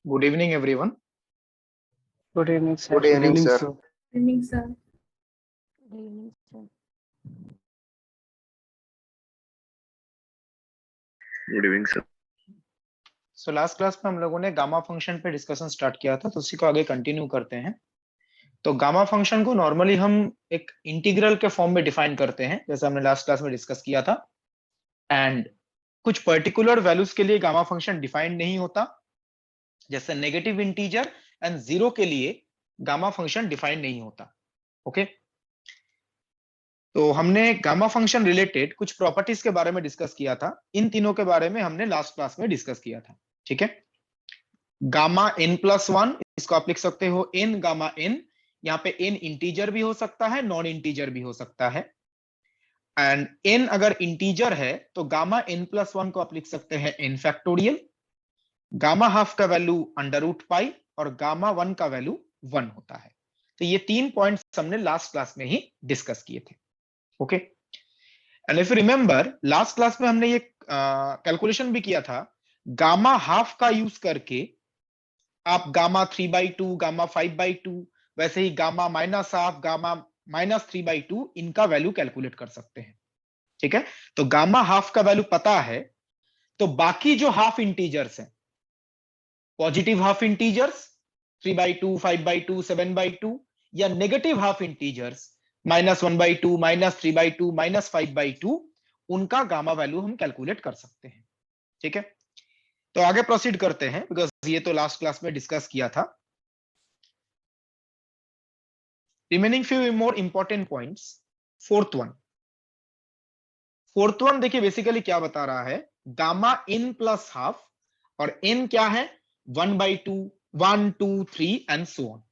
Good evening, everyone. Good evening, sir. Good evening, sir. Good evening, sir. Good evening, sir. Good evening sir. So last class में हम लोगों ने gamma function पे discussion start किया था, तो उसी को आगे कंटिन्यू करते हैं। तो गामा फंक्शन को नॉर्मली हम एक इंटीग्रल के फॉर्म में डिफाइन करते हैं, जैसे हमने लास्ट क्लास में डिस्कस किया था। एंड कुछ पर्टिकुलर वैल्यूज के लिए गामा फंक्शन डिफाइंड नहीं होता, जैसे नेगेटिव इंटीजर एंड जीरो के लिए गामा फंक्शन डिफाइंड नहीं होता। ओके, तो हमने गामा फंक्शन रिलेटेड कुछ प्रॉपर्टीज के बारे में डिस्कस किया था। इन तीनों के बारे में हमने लास्ट क्लास में डिस्कस किया था। ठीक है, गामा n प्लस वन, इसको आप लिख सकते हो n गामा n। यहाँ पे n इंटीजर भी हो सकता है, नॉन इंटीजर भी हो सकता है। एंड n अगर इंटीजर है तो गामा n प्लस वन को आप लिख सकते हैं n फैक्टोरियल। गामा हाफ का वैल्यू अंडर रूट पाई और गामा वन का वैल्यू 1 होता है। तो ये 3 पॉइंट्स हमने लास्ट क्लास में ही डिस्कस किए थे। Okay, and if you remember last class में हमने ये कैलकुलेशन भी किया था, गामा हाफ का यूज करके आप गामा 3/2, गामा 5/2, वैसे ही gamma minus half, gamma minus 3/2 इनका वैल्यू कैलकुलेट कर सकते हैं। ठीक है, तो गामा हाफ का वैल्यू पता है, तो बाकी जो हाफ इंटीजर्स हैं, पॉजिटिव हाफ इंटीजर्स 3/2, 5/2, 7/2, या नेगेटिव हाफ इंटीजर्स -1/2, -3/2, -5/2, उनका गामा वैल्यू हम कैलकुलेट कर सकते हैं। ठीक है, तो आगे प्रोसीड करते हैं, बिकॉज ये तो लास्ट क्लास में डिस्कस किया था। Remaining few more important points. Fourth one देखिए बेसिकली क्या बता रहा है, गामा इन प्लस हाफ, और इन क्या है 1/2, 1, 2, 3 एंड सो ऑन।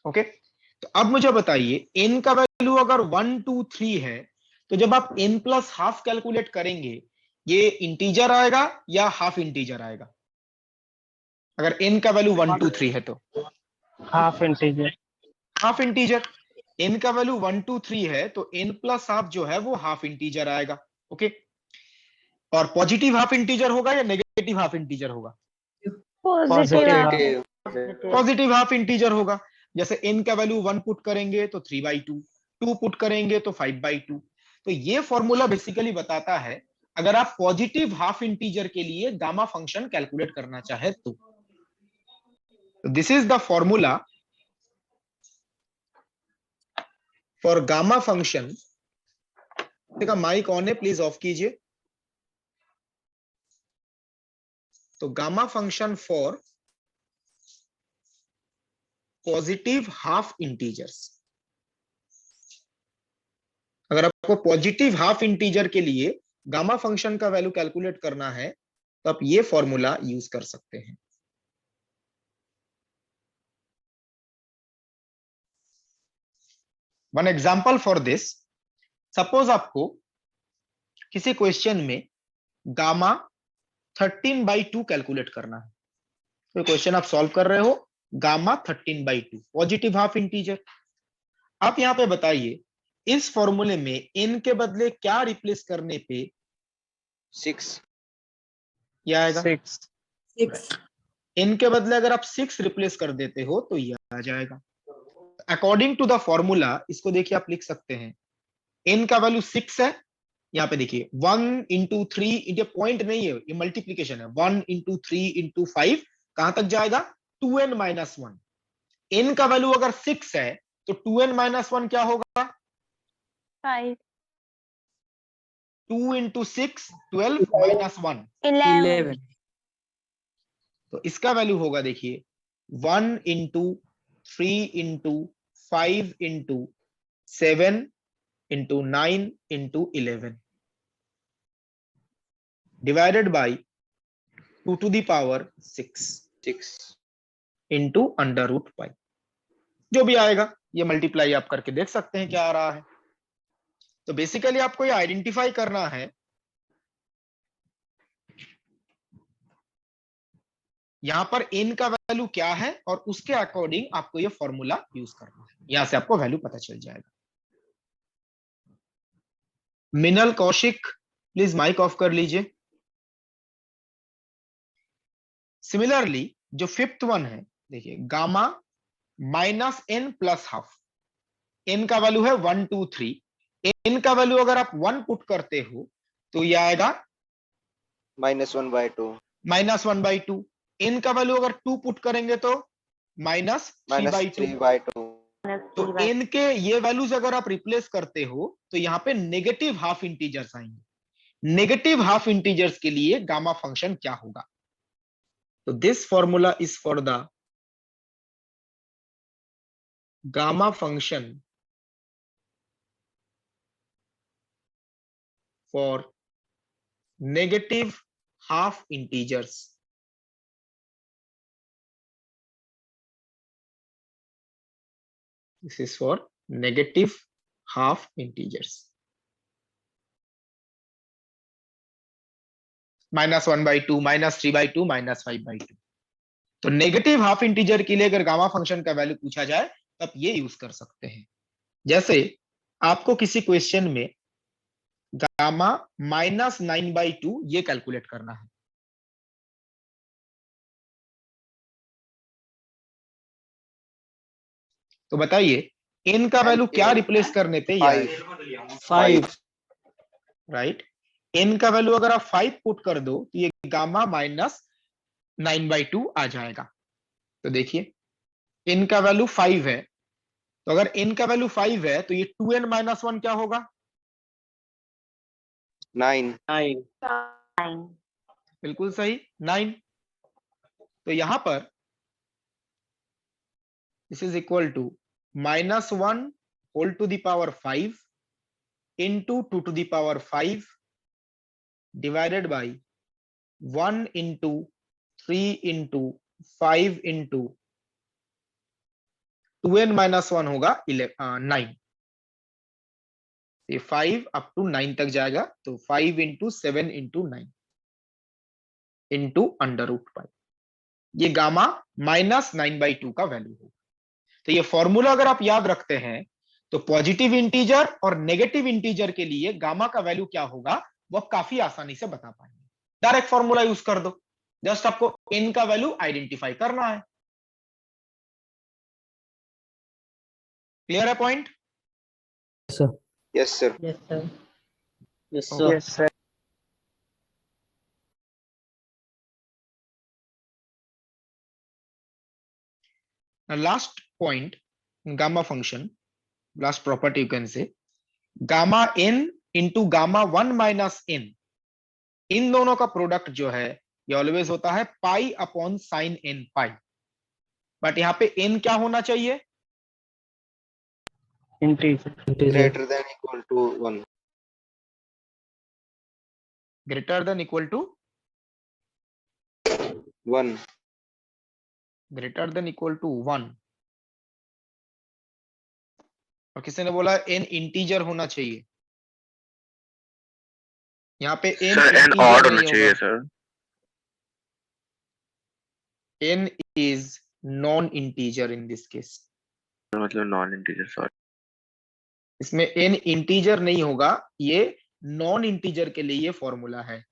ओके, तो अब मुझे बताइए n का वैल्यू अगर 1, 2, 3 है, तो जब आप n प्लस हाफ कैलकुलेट करेंगे, ये इंटीजर आएगा या हाफ इंटीजर आएगा? अगर n का वैल्यू 1, 2, 3 है तो half integer. Half integer. n का वैल्यू 1, 2, 3 है तो n प्लस हाफ जो है वो हाफ इंटीजर आएगा। ओके, और पॉजिटिव हाफ इंटीजर होगा या नेगेटिव हाफ इंटीजर होगा? Positive. पॉजिटिव हाफ इंटीजर होगा। जैसे n का वैल्यू 1 पुट करेंगे तो 3/2, 2 पुट करेंगे तो 5/2। तो ये फॉर्मूला बेसिकली बताता है अगर आप पॉजिटिव हाफ इंटीजर के लिए गामा फंक्शन कैलकुलेट करना चाहे तो this is the formula for gamma function. देखा माइक ऑन है, प्लीज ऑफ कीजिए। तो gamma function for positive half integers, अगर आपको पॉजिटिव हाफ इंटीजर के लिए गामा फंक्शन का वैल्यू कैलकुलेट करना है तो आप ये फॉर्मूला यूज कर सकते हैं। One example for this, suppose आपको किसी क्वेश्चन में गामा 13/2 कैलकुलेट करना है। तो क्वेश्चन आप सॉल्व कर रहे हो, गामा 13/2 पॉजिटिव हाफ इंटीजर। आप यहां पे बताइए इस फॉर्मूले में n के बदले क्या रिप्लेस करने पे 6 ये आएगा? 6। n के बदले अगर आप 6 रिप्लेस कर देते हो तो ये आ जाएगा। अकॉर्डिंग टू द फॉर्मूला इसको देखिए आप लिख सकते हैं, n का वैल्यू 6 है। यहाँ पे देखिए 1 × 3, ये पॉइंट नहीं है, ये मल्टीप्लीकेशन है। 1 × 3 × 5 कहां तक जाएगा? 2n - 1। n का वैल्यू अगर 6 है तो 2n - 1 क्या होगा? 5. 2 × 6 12 - 1, 11. तो इसका वैल्यू होगा देखिए 1 × 3 × 5 × 7 × 9 × 11 divided by 2 to the power 6 into under root pi. जो भी आएगा ये मल्टीप्लाई आप करके देख सकते हैं क्या आ रहा है। तो बेसिकली आपको ये आइडेंटिफाई करना है यहां पर n का वैल्यू क्या है और उसके अकॉर्डिंग आपको ये फॉर्मूला यूज करना है। यहां से आपको वैल्यू पता चल जाएगा। मिनल कौशिक प्लीज माइक ऑफ कर लीजिए। सिमिलरली जो फिफ्थ वन है, देखिए gamma minus n plus half, n का वैल्यू है 1 2 3, एन का वैल्यू अगर आप 1 पुट करते हो तो ये आएगा -1/2 -1/2, एन का वैल्यू अगर 2 पुट करेंगे तो -3/2। -3/2 तो एन के ये वैल्यूज अगर आप रिप्लेस करते हो तो यहाँ पे नेगेटिव हाफ इंटीजर्स आएंगे। नेगेटिव हाफ इंटीजर्स के लिए गामा फंक्शन क्या होगा? तो this formula is for the gamma function for negative half integers. This is for negative half integers. -1/2, -3/2, -5/2। तो नेगेटिव हाफ इंटीजर के लिए अगर गामा फंक्शन का वैल्यू पूछा जाए तो आप ये यूज कर सकते हैं। जैसे आपको किसी क्वेश्चन में गामा -9/2 ये कैलकुलेट करना है, तो बताइए n का वैल्यू क्या रिप्लेस करने पे? 5 राइट। n का वैल्यू अगर आप 5 पुट कर दो तो ये गामा -9/2 आ जाएगा। तो देखिए n का वैल्यू 5 है, तो अगर n का वैल्यू 5 है तो ये 2n - 1 क्या होगा? 9 बिल्कुल सही, 9। तो यहां पर this is equal to -1 whole to the power 5 into 2 to the power 5 divided by 1 into 3 into 5 into 2n - 1 होगा 9। ये 5 अप टू 9 तक जाएगा, तो 5 इंटू 7 इंटू 9 इंटू √5, ये गामा -9/2 का वैल्यू होगा। तो ये फॉर्मूला अगर आप याद रखते हैं तो पॉजिटिव इंटीजर और नेगेटिव इंटीजर के लिए गामा का वैल्यू क्या होगा वो आप काफी आसानी से बता पाएंगे। डायरेक्ट फॉर्मूला यूज कर दो, जस्ट आपको n का वैल्यू आइडेंटिफाई करना है। क्लियर है point? Yes sir Yes, sir. Now last point in gamma function, last property you can say, gamma n into gamma 1 minus n, इन दोनों का प्रोडक्ट जो है ये ऑलवेज होता है pi upon sine n pi. But यहाँ पे n क्या होना चाहिए? Integer. greater than equal to 1 greater than equal to 1 greater than equal to 1। और किसी ने बोला n इंटीजर होना चाहिए, यहाँ पे n sir n integer odd होना नहीं चाहिए होगा, sir n is non integer in this case. मतलब नॉन इंटीजर सॉरी इसमें n इंटीजर नहीं होगा, ये नॉन इंटीजर के लिए ये फॉर्मूला है।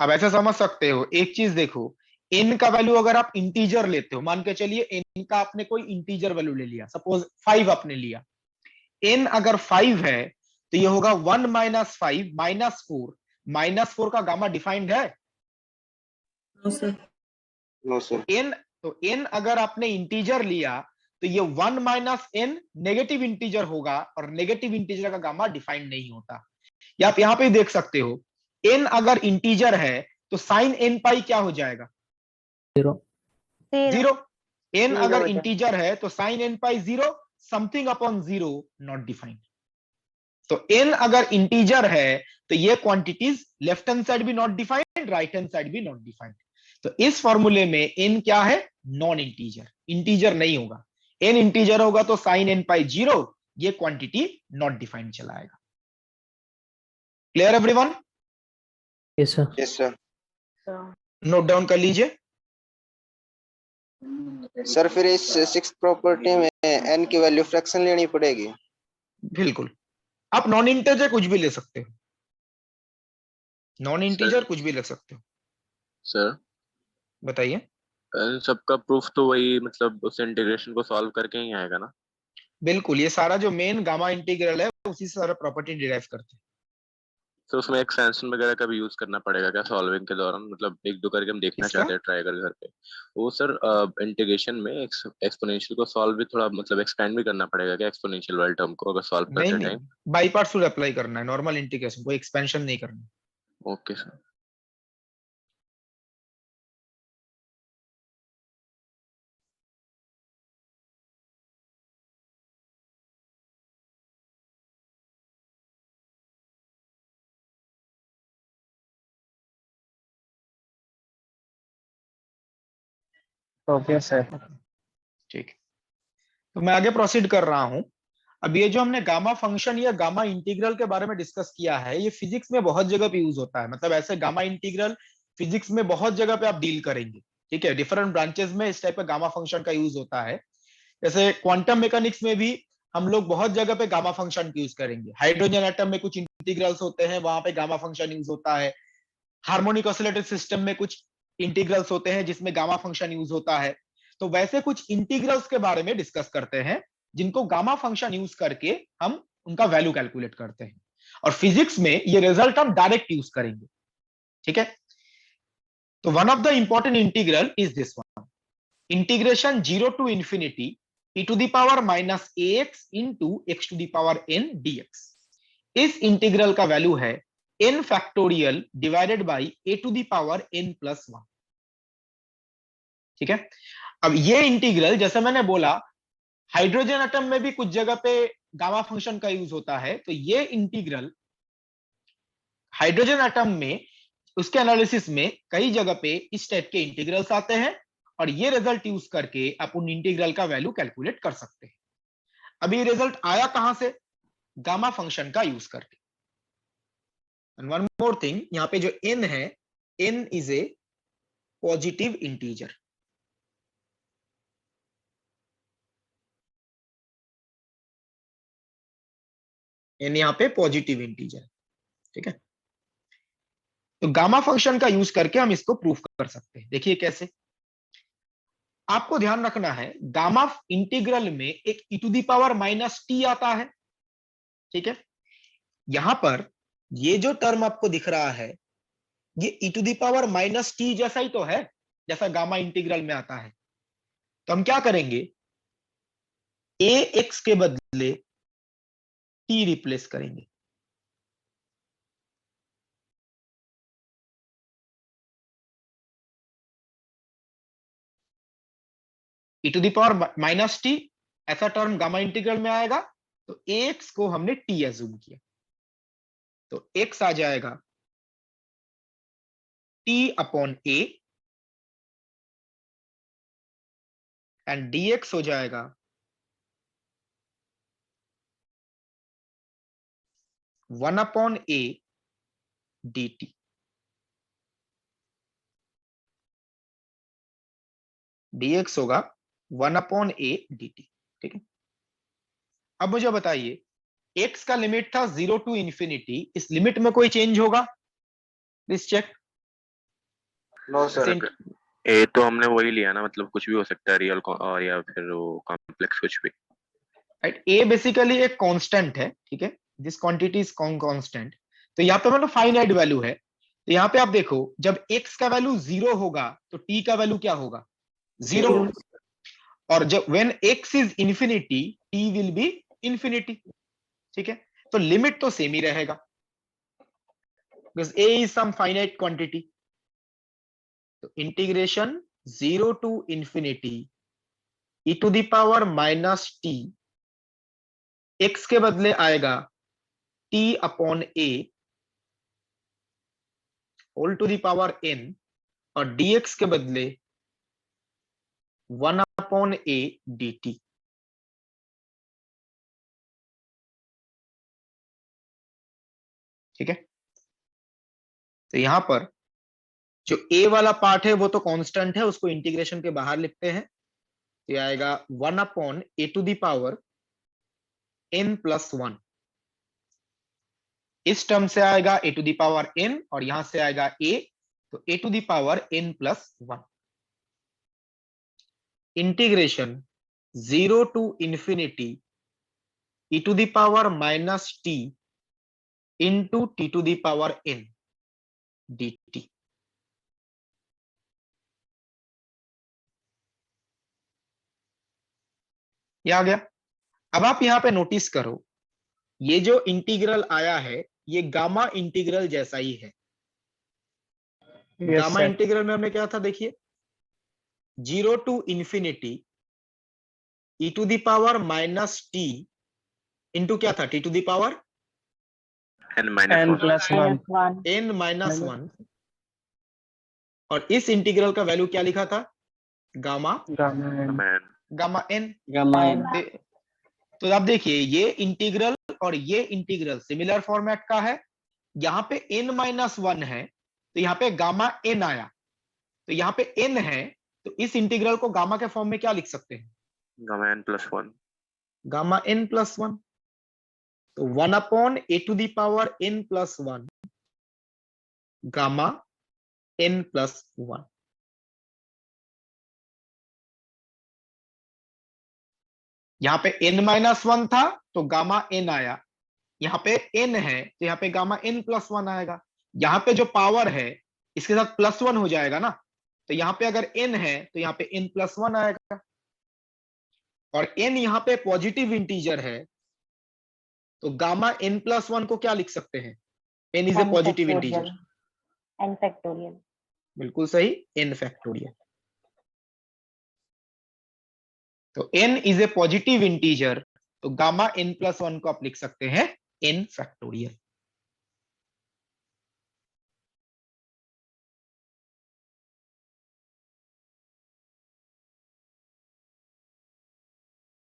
अब ऐसे समझ सकते हो, एक चीज देखो, n का वैल्यू अगर आप इंटीजर लेते हो, मान के चलिए n का आपने कोई इंटीजर वैल्यू ले लिया, सपोज 5 आपने लिया, n अगर 5 है तो ये होगा 1 - 5 - 4 का गामा डिफाइंड है? नो सर n, तो n अगर आपने इंटीजर लिया तो ये 1 - n नेगेटिव इंटीजर होगा, और नेगेटिव इंटीजर का गामा डिफाइंड नहीं होता। या आप यहां पे देख सकते हो, n अगर इंटीजर है तो साइन n पाई क्या हो जाएगा? 0। n अगर इंटीजर है तो sine n pi 0, something upon 0 not defined. तो n अगर इंटीजर है तो ये क्वांटिटीज लेफ्ट हैंड साइड भी not defined, right hand side भी नॉट डिफाइंड। तो इस फॉर्मूले में n क्या है? नॉन इंटीजर, इंटीजर नहीं होगा। n इंटीजर होगा तो साइन n पाई 0, ये क्वांटिटी नॉट डिफाइंड चला आएगा। Clear everyone? Yes sir note down कर लीजिए। सर फिर इस 6th प्रॉपर्टी में n की वैल्यू फ्रैक्शन लेनी पड़ेगी? बिल्कुल, आप नॉन इंटीजर कुछ भी ले सकते हो, नॉन इंटीजर कुछ भी ले सकते हो। सर बताइए। इन सबका प्रूफ तो वही मतलब उस इंटीग्रेशन को सॉल्व करके ही आएगा ना। बिल्कुल, ये सारा जो मेन गामा इंटीग्रल है उसी से सारा प्रॉपर्टी डिराइव करते हैं। तो उसमें एक्सटेंशन वगैरह का भी यूज करना पड़ेगा क्या सॉल्विंग के दौरान, मतलब एक दो करके हम देखना इसका चाहते हैं ट्राई कर घर पे। वो सर इंटीग्रेशन में एक्सपोनेंशियल को सॉल्व भी थोड़ा मतलब एक्सपेंड भी करना पड़ेगा क्या एक्सपोनेंशियल वाले टर्म को अगर सॉल्व नहीं करते नहीं, time. By parts rule apply करना है, नॉर्मल इंटीग्रेशन को एक्सपेंशन नहीं करना। Okay sir. Okay sir. ठीक है, तो मैं आगे प्रोसीड कर रहा हूं। अब ये जो हमने गामा फंक्शन या गामा इंटीग्रल के बारे में डिस्कस किया है, ये फिजिक्स में बहुत जगह पे यूज होता है। मतलब ऐसे गामा इंटीग्रल फिजिक्स में बहुत जगह पे आप डील करेंगे। ठीक है, डिफरेंट ब्रांचेस में इस टाइप का गामा फंक्शन का यूज होता है। जैसे क्वांटम मैकेनिक्स में भी हम लोग बहुत जगह पे गामा फंक्शन यूज करेंगे। हाइड्रोजन एटम में कुछ इंटीग्रल्स होते हैं, वहां पे गामा फंक्शन यूज होता है। हार्मोनिक ऑसिलेटर सिस्टम में कुछ इंटीग्रल्स होते हैं जिसमें गामा फंक्शन यूज होता है। तो वैसे कुछ इंटीग्रल्स के बारे में डिस्कस करते हैं जिनको गामा फंक्शन यूज करके हम उनका वैल्यू कैलकुलेट करते हैं। और फिजिक्स में ये रिजल्ट हम डायरेक्ट यूज करेंगे। ठीक है, तो one of the important integral is this one, integration 0 to infinity e to the power minus ax into x to the power n dx। इस इंटीग्रल का वैल्यू है n factorial divided by a to the power n plus 1। ठीक है, अब ये integral जैसे मैंने बोला हाइड्रोजन एटम में भी कुछ जगह पे गामा फंक्शन का यूज होता है। तो ये इंटीग्रल हाइड्रोजन एटम में उसके एनालिसिस में कई जगह पे इस टाइप के इंटीग्रल्स आते हैं और ये रिजल्ट यूज करके आप उन इंटीग्रल का वैल्यू कैलकुलेट कर सकते हैं। अभी ये रिजल्ट आया कहां से? गामा फंक्शन का यूज करके। एंड वन मोर थिंग, यहां पे जो n है, n is a positive integer. n यहां पे पॉजिटिव इंटीजर। ठीक है, तो गामा फंक्शन का यूज करके हम इसको प्रूफ कर सकते हैं। देखिए कैसे। आपको ध्यान रखना है, गामा इंटीग्रल में एक e to the power minus t आता है। ठीक है, यहां पर ये जो टर्म आपको दिख रहा है, ये e to the power minus t जैसा ही तो है जैसा गामा इंटीग्रल में आता है। तो हम क्या करेंगे, ए एक्स के बदले टी रिप्लेस करेंगे। e to the power minus t ऐसा टर्म गामा इंटीग्रल में आएगा, तो एक्स को हमने टी एज्यूम किया, तो एक्स आ जाएगा t upon a and dx हो जाएगा 1 अपॉन ए dt। dx होगा 1 अपॉन ए dt। ठीक है, अब मुझे बताइए, x का लिमिट था 0 टू इंफिनिटी, इस लिमिट में कोई चेंज होगा? Please check. No sir. ए तो हमने वही लिया ना, मतलब कुछ भी हो सकता है रियल और या फिर वो कॉम्प्लेक्स कुछ भी। राइट, ए बेसिकली एक कांस्टेंट है। ठीक है, दिस क्वांटिटी इज कांस्टेंट। तो यहाँ पे मतलब फाइनाइट वैल्यू है। तो यहाँ पे आप देखो, जब x का वैल्यू 0 होगा तो t का वैल्यू क्या होगा? 0। और जब when x is infinity t will be infinity. ठीक है, तो लिमिट तो सेम ही रहेगा because a is some finite quantity. तो integration 0 to infinity e to the power minus t, x के बदले आएगा t upon a whole to the power n, और dx के बदले 1 अपॉन a dt। ठीक है, तो यहां पर जो a वाला पार्ट है वो तो कांस्टेंट है, उसको इंटीग्रेशन के बाहर लिखते हैं। तो आएगा 1 upon a to the power n plus 1। इस टर्म से आएगा a to the power n और यहां से आएगा a, तो a to the power n plus 1। Integration 0 to infinity e to the power minus t into t to the power n dt। ये आ गया। अब आप यहाँ पे नोटिस करो, ये जो इंटीग्रल आया है ये गामा इंटीग्रल जैसा ही है। Yes, gamma sir. इंटीग्रल में हमने क्या था, देखिए 0 to infinity e to the power minus t into क्या था, t to the power n minus N 1 plus 1. -1 n minus 1, और इस इंटीग्रल का वैल्यू क्या लिखा था, gamma Gamma N. man gamma n। Gamma N. तो आप देखिए ये इंटीग्रल और ये इंटीग्रल सिमिलर फॉर्मेट का है। यहाँ पे n माइनस 1 है तो यहाँ पे गामा n आया, तो यहाँ पे n है तो इस इंटीग्रल को गामा के फॉर्म में क्या लिख सकते हैं, gamma n plus 1 gamma n plus 1। तो 1 upon a to the power n plus 1 gamma n plus 1। यहाँ पे n माइनस 1 था तो गामा n आया, यहाँ पे n है तो यहाँ पे गामा n प्लस 1 आएगा। यहाँ पे जो पावर है इसके साथ प्लस 1 हो जाएगा ना, तो यहाँ पे अगर n है तो यहाँ पे n प्लस 1 आएगा, और n यहाँ पे पॉजिटिव इंटीजर है तो गामा n प्लस 1 को क्या लिख सकते हैं, n is a positive integer. n factorial. बिल्कुल सही, n फैक्टोरियल। तो n is a positive integer तो गामा n प्लस 1 को आप लिख सकते हैं n फैक्टोरियल।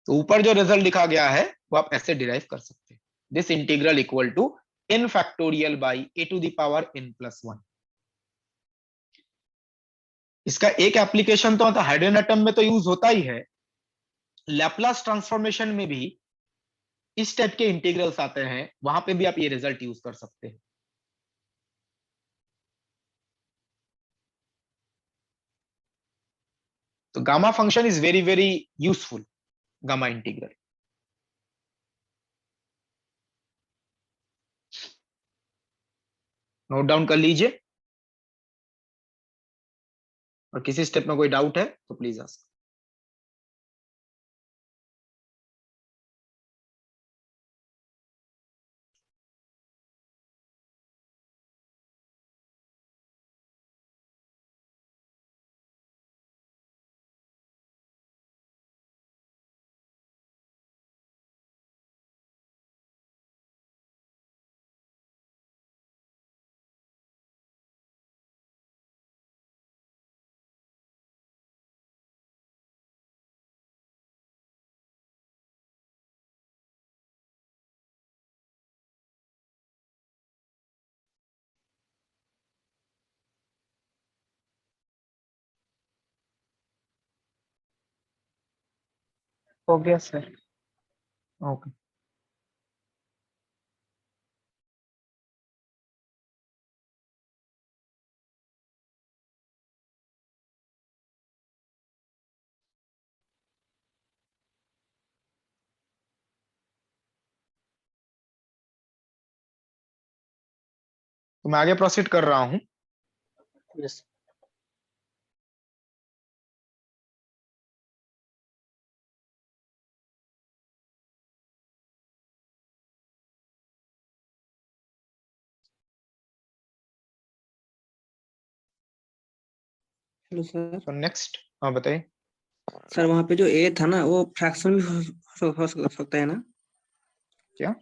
तो ऊपर जो रिजल्ट लिखा गया है वो आप ऐसे डिराइव कर सकते हैं, this integral equal to n factorial by a to the power n plus 1। इसका एक एप्लीकेशन तो मतलब हाइड्रोजन एटम में तो यूज होता ही है, लैपलास ट्रांसफॉर्मेशन में भी इस टाइप के इंटीग्रल्स आते हैं, वहां पे भी आप ये रिजल्ट यूज कर सकते हैं। तो gamma function is very very useful, gamma integral. Note down कर लीजिए, और किसी स्टेप में कोई डाउट है तो please ask. Okay, sir. Okay. तो मैं आगे प्रोसीड कर रहा हूं। Yes. Hello sir. तो नेक्स्ट, हाँ बताइए। सर वहाँ पे जो ए था ना वो फ्रैक्शन भी हो सकता है ना? क्या?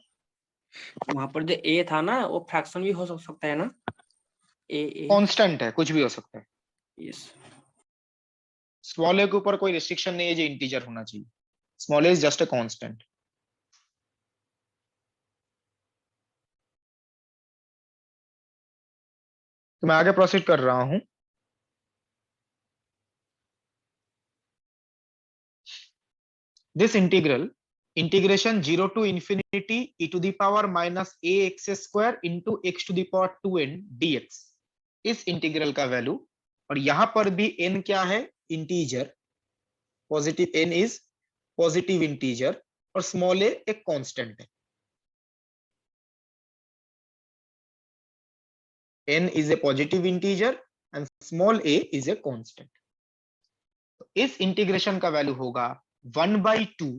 वहाँ पर जो ए था ना वो फ्रैक्शन भी हो सकता है ना? ए कांस्टेंट है, कुछ भी हो सकता है। यस। स्मॉल ए के ऊपर कोई रिस्ट्रिक्शन नहीं है जो इंटीजर होना चाहिए। Small a is just a constant. तो मैं आगे प्रोसीड कर रहा हूं। This integral integration 0 to infinity e to the power minus ax square into x to the power 2n dx, इस इंटीग्रल का वैल्यू, और यहां पर भी n क्या है, integer, positive n is positive integer और स्मॉल a एक कांस्टेंट है। n is a positive integer and small a is a constant. तो इस इंटीग्रेशन का वैल्यू होगा 1/2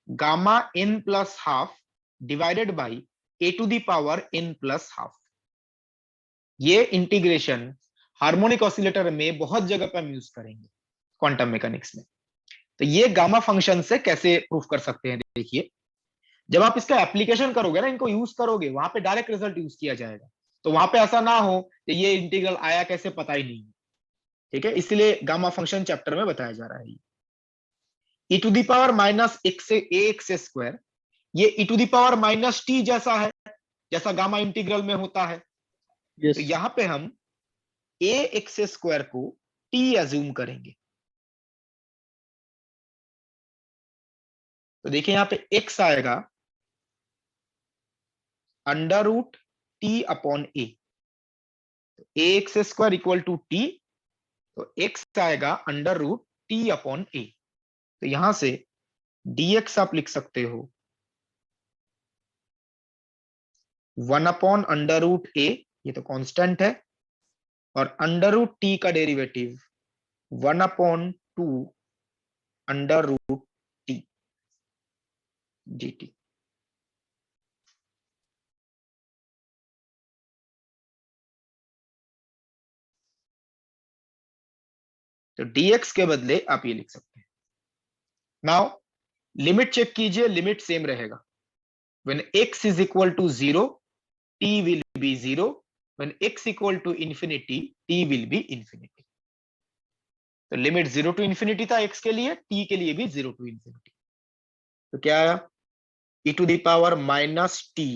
gamma n plus half divided by a to the power n plus half. ये integration harmonic oscillator में बहुत जगह पर हम यूज करेंगे क्वांटम मैकेनिक्स में। तो ये गामा फंक्शन से कैसे प्रूफ कर सकते हैं, देखिए जब आप इसका एप्लीकेशन करोगे ना, इनको यूज करोगे, वहां पे डायरेक्ट रिजल्ट यूज किया जाएगा। तो वहां पे ऐसा ना हो कि ये इंटीग्रल आया कैसे पता ही नहीं, ठीक है, इसलिए गामा फंक्शन चैप्टर में बताया जा रहा है। e to the power minus x square, ये e to the power minus t जैसा है, जैसा गामा इंटीग्रल में होता है। यस तो यहाँ पे हम a एक्स स्क्वायर को t एज्यूम करेंगे। तो देखिए यहाँ पे x आएगा under root t upon a, a x square equal to t, तो x आएगा under root t upon a. तो यहां से dx आप लिख सकते हो 1 अपॉन अंडर रूट ए, ये तो कांस्टेंट है, और अंडर रूट टी का derivative 1 upon 2 under root t dt। तो dx के बदले आप ये लिख सकते हैं। नाउ लिमिट चेक कीजिए, लिमिट सेम रहेगा। When x is equal to 0 t will be 0, when x equal to infinity t will be infinity. तो लिमिट 0 टू इंफिनिटी था x के लिए, t के लिए भी 0 टू इंफिनिटी। तो क्या आया, e to the power minus t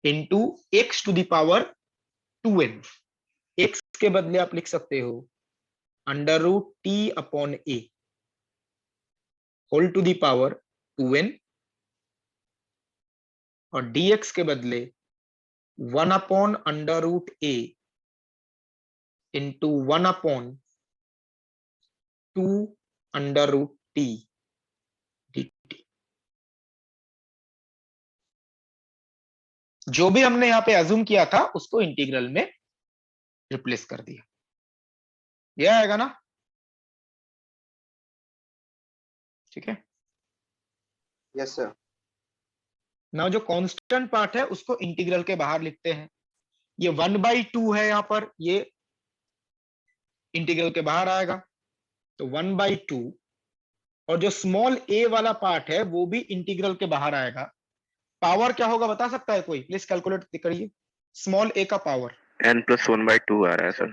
into x to the power 2n। x के बदले आप लिख सकते हो under root t upon a whole to the power 2n, और dx के बदले 1 upon under root a into 1 upon 2 under root t dt। जो भी हमने यहां पे अज्यूम किया था उसको इंटीग्रल में रिप्लेस कर दिया, यह आएगा ना, ठीक है। Yes sir. ना जो कांस्टेंट पार्ट है उसको इंटीग्रल के बाहर लिखते हैं। ये 1/2 है, यहां पर ये इंटीग्रल के बाहर आएगा, तो 1/2, और जो स्मॉल a वाला पार्ट है वो भी इंटीग्रल के बाहर आएगा। पावर क्या होगा बता सकता है कोई, प्लीज कैलकुलेट करिए स्मॉल a का पावर। n प्लस 1/2 आ रहा है सर।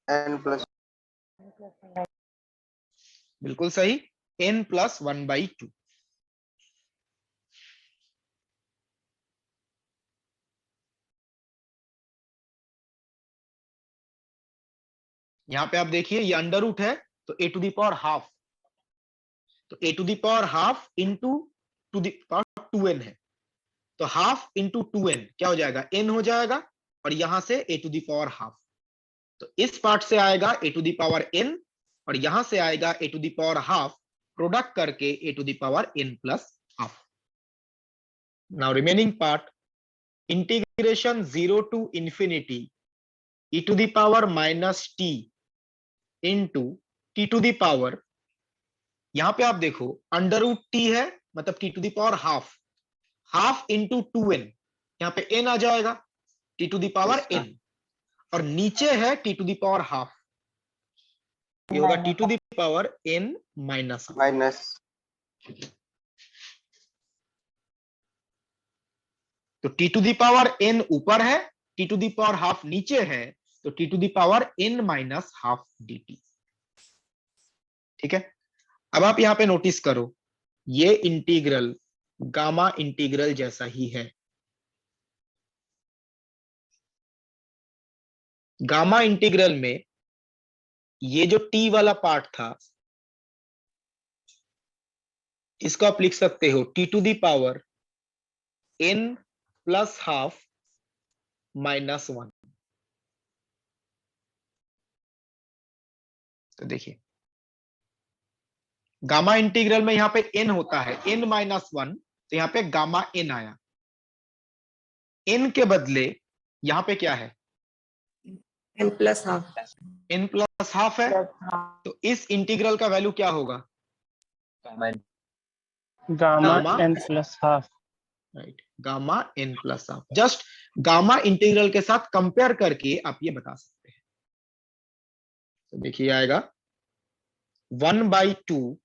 n प्लस बिल्कुल सही, n प्लस 1/2। यहां पे आप देखिए ये अंडर रूट है, तो a to the power half, तो a to the power half into to the power 2n है, तो हाफ इंटू 2n क्या हो जाएगा, n हो जाएगा, और यहां से a to the power half. तो इस पार्ट से आएगा a to the power n, और यहां से आएगा a to the power half, product करके a to the power n plus half. Now remaining part, integration 0 to infinity e to the power minus t into t to the power, यहां पे आप देखो under root t है, मतलब t to the power half, half into 2n, यहां पे n आ जाएगा, t to the power n, और नीचे है t to the power half, ये होगा t to the power n minus. Minus. तो t to the power n ऊपर है, t to the power half नीचे है, तो t to the power n minus half dt, ठीक है। अब आप यहां पे नोटिस करो, ये इंटीग्रल गामा इंटीग्रल जैसा ही है। गामा इंटीग्रल में ये जो t वाला पार्ट था इसको आप लिख सकते हो t to the power n plus half minus 1। तो देखिए गामा इंटीग्रल में यहाँ पे n होता है n-1, तो यहाँ पे गामा n आया। n के बदले यहाँ पे क्या है, n plus half. n plus half है, तो इस इंटीग्रल का वैल्यू क्या होगा, gamma gamma n plus half. Right, gamma n plus half. Just gamma integral के साथ कंपेयर करके आप ये बता सकते हैं। तो देखिए आएगा 1/2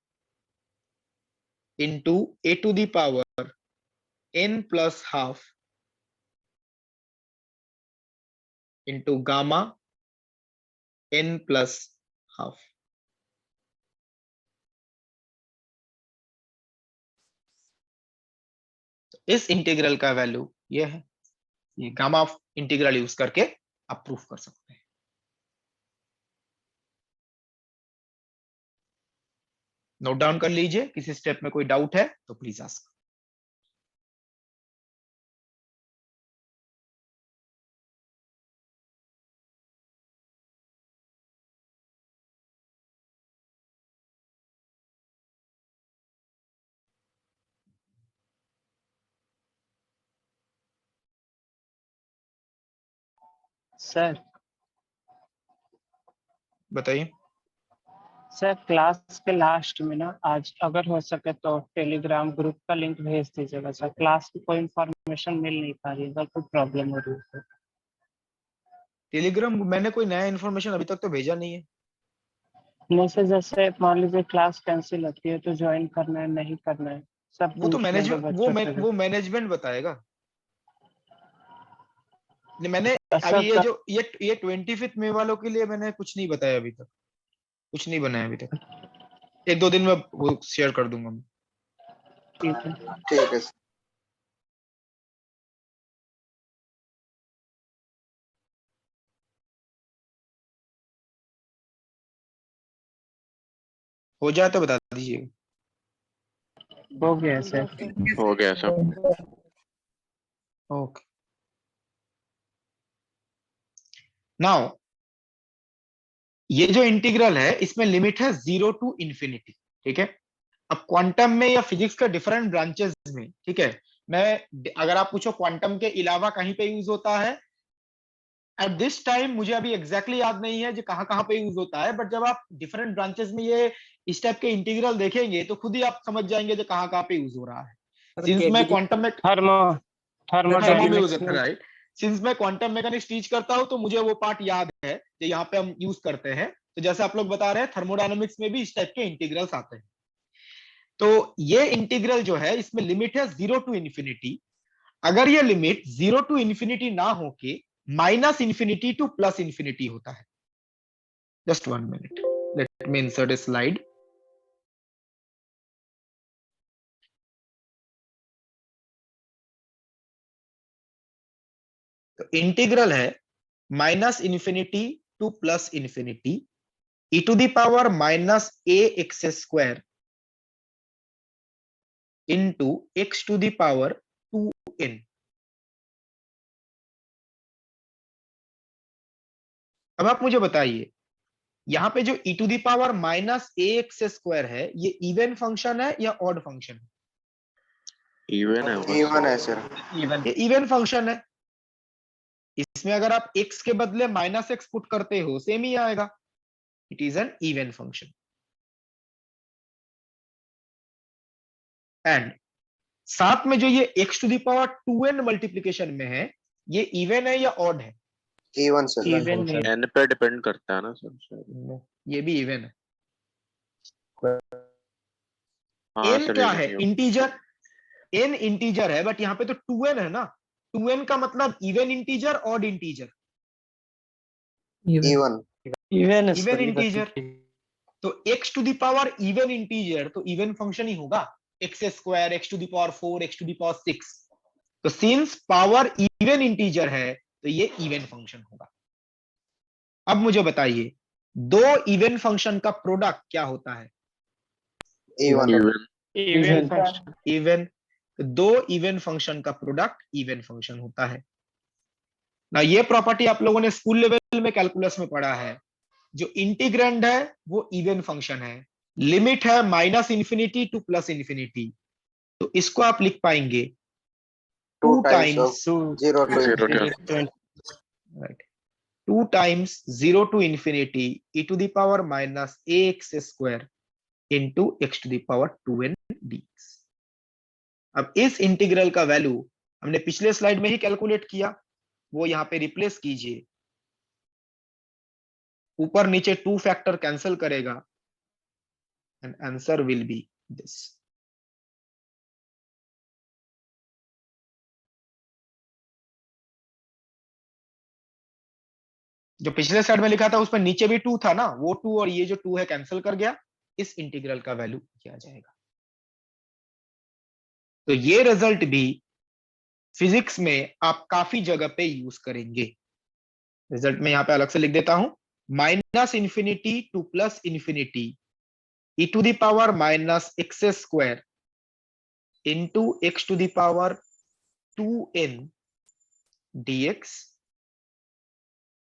into a to the power n plus half into gamma n plus half. इस इंटीग्रल का वैल्यू ये है, ये गामा इंटीग्रल यूज करके आप प्रूफ कर सकते हैं। नोट डाउन कर लीजिए, किसी स्टेप में कोई डाउट है तो प्लीज आस्क। सर बताइए। सर क्लास के लास्ट में ना आज अगर हो सके तो टेलीग्राम ग्रुप का लिंक भेज दीजिएगा सर। क्लास की कोई इंफॉर्मेशन मिल नहीं पा रही है, अगर कोई प्रॉब्लम हो रही है सर। टेलीग्राम मैंने कोई नया इन्फॉर्मेशन अभी तक तो भेजा नहीं है। नहीं सर, जैसे मान लीजिए क्लास कैंसिल होती है तो ज्वाइन करना है नहीं करना है सब वो तो पूछ लेंगे मैनेजमेंट बच्चों से। वो मैनेजमेंट बताएगा। नहीं, मैंने सर अभी ये जो ये 25th मई वालों के लिए मैंने कुछ नहीं बताया अभी तक, कुछ नहीं बनाया अभी तक। 1-2 दिन में वो शेयर कर दूंगा मैं। ठीक है। ठीक है सर। हो जाए तो बता दीजिएगा। हो गया सर। हो गया सब। ओके, नाउ ये जो इंटीग्रल है इसमें लिमिट है 0 टू इंफिनिटी, ठीक है। अब क्वांटम में या फिजिक्स के डिफरेंट ब्रांचेस में, ठीक है, मैं अगर आप पूछो क्वांटम के अलावा कहीं पे यूज होता है एट दिस टाइम, मुझे अभी एग्जैक्टली याद नहीं है जो कहां कहां पे यूज होता है, बट जब आप डिफरेंट ब्रांचेस में ये इस टाइप के इंटीग्रल देखेंगे तो खुद ही आप समझ जाएंगे जो कहां कहां पे यूज हो रहा है। सिंस मैं क्वांटम में थर्मो थर्मो में थर्मोडायनेमिक्स यूज है, राइट। सिंस मैं क्वांटम मैकेनिक्स टीच करता हूं तो मुझे वो पार्ट याद है जो यहाँ पे हम यूज करते हैं। तो जैसे आप लोग बता रहे हैं थर्मोडायनेमिक्स में भी इस टाइप के इंटीग्रल्स आते हैं। तो ये इंटीग्रल जो है इसमें लिमिट है 0 टू इंफिनिटी। अगर ये लिमिट 0 टू इंफिनिटी ना होके -इंफिनिटी टू प्लस इंफिनिटी होता है। Just 1 minute, let me insert a slide. तो इंटीग्रल है -infinity to plus infinity e to the power -ax² into x to the power 2n। अब आप मुझे बताइए, यहाँ पे जो e to the power -ax² है ये इवन फंक्शन है या ऑड फंक्शन है? इवन है वो। इवन है सर। ये इवन फंक्शन है। इसमें अगर आप x के बदले -x पुट करते हो सेम ही आएगा। It is an even function. And साथ में जो ये x to the power 2n multiplication में है ये इवन है या ऑड है? Even sir. इवन है। एन पे डिपेंड करता है ना सर शायद। ये भी इवन है। हाँ n सर क्या even है? ही होगा। इंटीजर। n इंटीजर है, बट यहाँ पे तो 2n है ना। 2n का मतलब even integer, odd integer? Even. Even even integer. तो x to the power even integer तो इवन फंक्शन ही होगा। x², x to the power 4, x to the power 6। तो सिंस पावर इवन इंटीजर है तो ये इवन फंक्शन होगा। अब मुझे बताइए दो इवन फंक्शन का प्रोडक्ट क्या होता है? Even. Even. Even function. Even. दो इवन फंक्शन का प्रोडक्ट इवन फंक्शन होता है ना। ये प्रॉपर्टी आप लोगों ने स्कूल लेवल में कैलकुलस में पढ़ा है। जो इंटीग्रैंड है वो इवन फंक्शन है लिमिट है -∞ टू +∞, तो इसको आप लिख पाएंगे 2 times 0 to Zero to infinity. right 2 times 0 to infinity e to the power minus ax square into x to the power 2n dx। अब इस इंटीग्रल का वैल्यू हमने पिछले स्लाइड में ही कैलकुलेट किया, वो यहां पे रिप्लेस कीजिए, ऊपर नीचे 2 फैक्टर कैंसिल करेगा and answer will be this. जो पिछले स्लाइड में लिखा था उसमें नीचे भी 2 था ना, वो 2 और ये जो 2 है कैंसिल कर गया, इस इंटीग्रल का वैल्यू किया जाएगा। तो ये रिजल्ट भी फिजिक्स में आप काफी जगह पे यूज करेंगे। रिजल्ट में यहां पे अलग से लिख देता हूं, -∞ to +∞ e to the power minus x square into x to the power 2n dx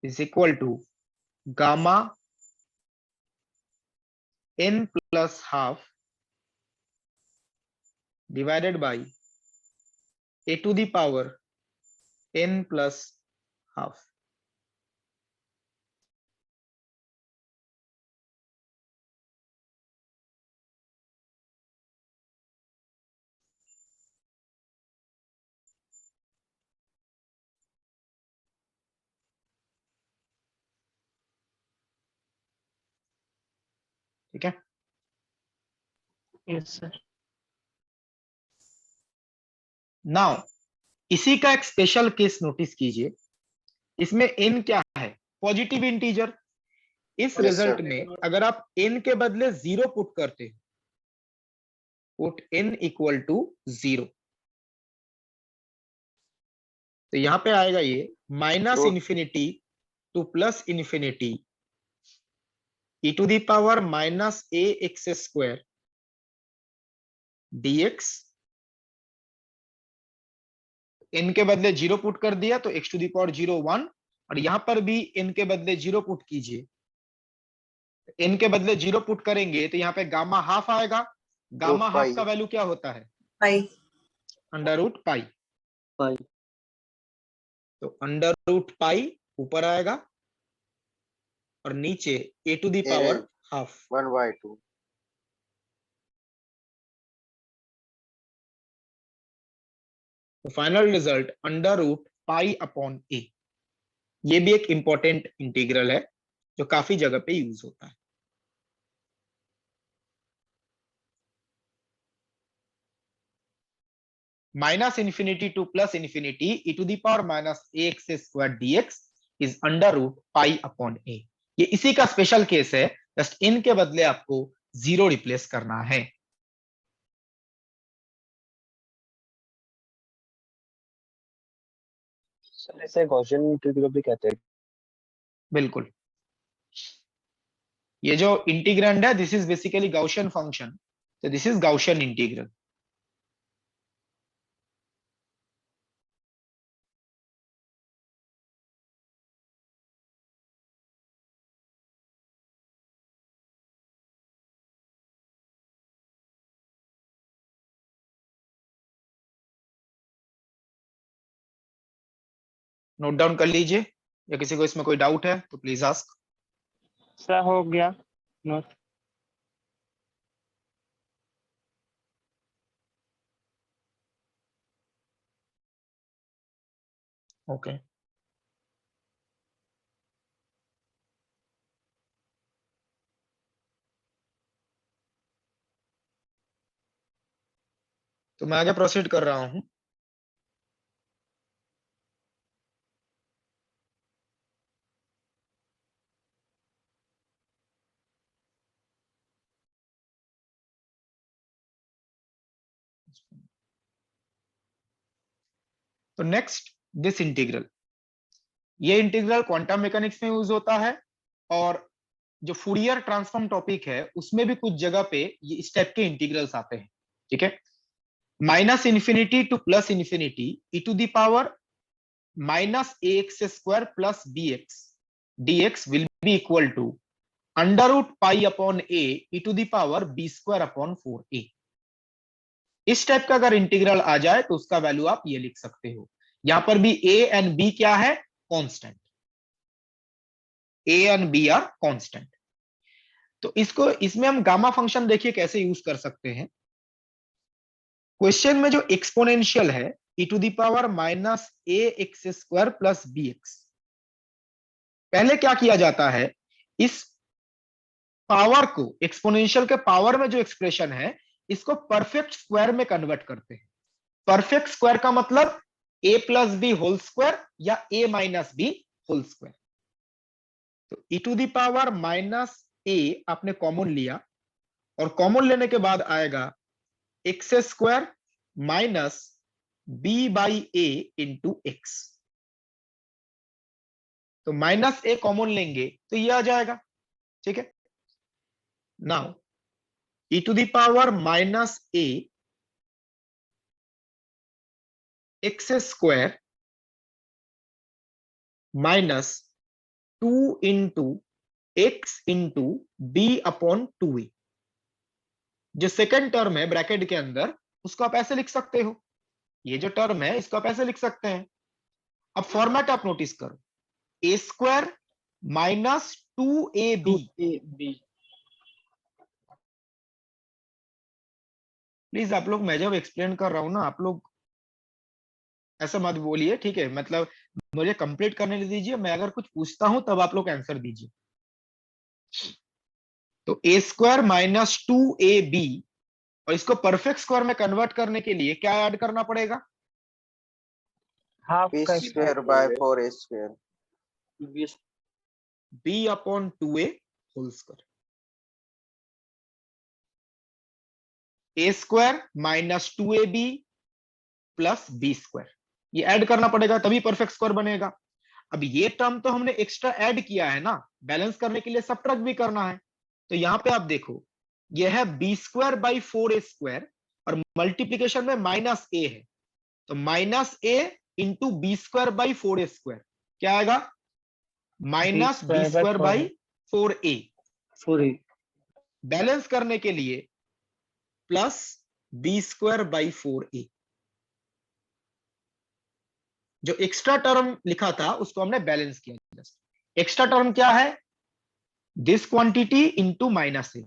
is equal to gamma n plus half divided by a to the power n plus half। ठीक है, yes sir. Now इसी का एक special case notice कीजिए, इसमें n क्या है, positive integer. इस Yes, रिजल्ट sir. में अगर आप n के बदले 0 पुट करते हो, पुट n इक्वल टू 0, तो यहां पे आएगा ये -∞ to +∞ e to the power minus ax square dx। n के बदले 0 पुट कर दिया तो x to the power 0 1, और यहां पर भी n के बदले 0 पुट कीजिए, n के बदले 0 पुट करेंगे तो यहाँ पे गामा हाफ आएगा। Gamma half pi. का वैल्यू क्या होता है, pi, √π। पाई। तो √π ऊपर आएगा और नीचे a to the power half. 1/2. तो फाइनल रिजल्ट √π/a। ये भी एक इंपॉर्टेंट इंटीग्रल है जो काफी जगह पे यूज होता है। -∞ To +∞ e to the power minus ax square dx is √π/a। ये इसी का स्पेशल केस है, जस्ट इन के बदले आपको 0 रिप्लेस करना है। सर इसे गॉसियन इंटीग्रल भी कहते हैं। बिल्कुल, ये जो इंटीग्रैंड है this is basically Gaussian function, तो this is Gaussian integral. Note down कर लीजिए, या किसी को इसमें कोई डाउट है तो प्लीज आस्क। सर हो गया नोट। ओके, तो मैं आगे प्रोसीड कर रहा हूं। तो नेक्स्ट दिस इंटीग्रल, ये इंटीग्रल क्वांटम मैकेनिक्स में यूज होता है, और जो फूरियर ट्रांसफॉर्म टॉपिक है उसमें भी कुछ जगह पे ये इस टाइप के इंटीग्रल्स आते हैं। ठीक है, -∞ to +∞ e to the power minus ax square plus bx dx will be equal to under root pi upon a e to the power b square upon 4a। इस टाइप का अगर integral आ जाए तो उसका वैल्यू आप ये लिख सकते हो। यहां पर भी a एंड b क्या है, constant. a and b are constant. तो इसमें हम गामा फंक्शन देखिए कैसे यूज कर सकते हैं। क्वेश्चन में जो एक्सपोनेंशियल है e to the power minus a x square plus b x, पहले क्या किया जाता है, इस पावर को, एक्सपोनेंशियल के पावर में जो एक्सप्रेशन है, इसको परफेक्ट स्क्वायर में कन्वर्ट करते हैं। परफेक्ट स्क्वायर का मतलब a plus b whole square या a minus b whole square. तो e to the power minus a आपने कॉमन लिया, और कॉमन लेने के बाद आएगा x square minus b by a into x. तो माइनस a कॉमन लेंगे तो ये आ जाएगा, ठीक है। Now e to the power minus a x square minus 2 into x into b upon 2a। जो सेकेंड टर्म है ब्रैकेट के अंदर, उसको आप ऐसे लिख सकते हो, ये जो टर्म है इसको आप ऐसे लिख सकते हैं। अब फॉर्मेट आप नोटिस करो, ए स्क्वायर माइनस 2ab। प्लीज आप लोग, मैं जब एक्सप्लेन कर रहा हूं ना, आप लोग ऐसा मत बोलिए, ठीक है। मतलब मुझे कंप्लीट करने दीजिए, मैं अगर कुछ पूछता हूं तब आप लोग आंसर दीजिए। तो ए स्क्वायर माइनस 2ab, और इसको परफेक्ट स्क्वायर में कन्वर्ट करने के लिए क्या ऐड करना पड़ेगा, हाफ बी का square by 4a square. b upon 2a whole square. A square minus 2ab plus b square, ये ऐड करना पड़ेगा तभी परफेक्ट स्क्वायर बनेगा। अब ये टर्म तो हमने एक्स्ट्रा ऐड किया है ना, बैलेंस करने के लिए सबट्रैक्ट भी करना है। तो यहां पे आप देखो, यह है b square by 4a square, और मल्टीप्लीकेशन में माइनस ए है, तो minus a into b square by 4a square क्या आएगा, minus b square by 4a। Balance करने के लिए plus b square by 4a। जो एक्स्ट्रा टर्म लिखा था उसको हमने बैलेंस किया। एक्स्ट्रा टर्म क्या है, this quantity into minus a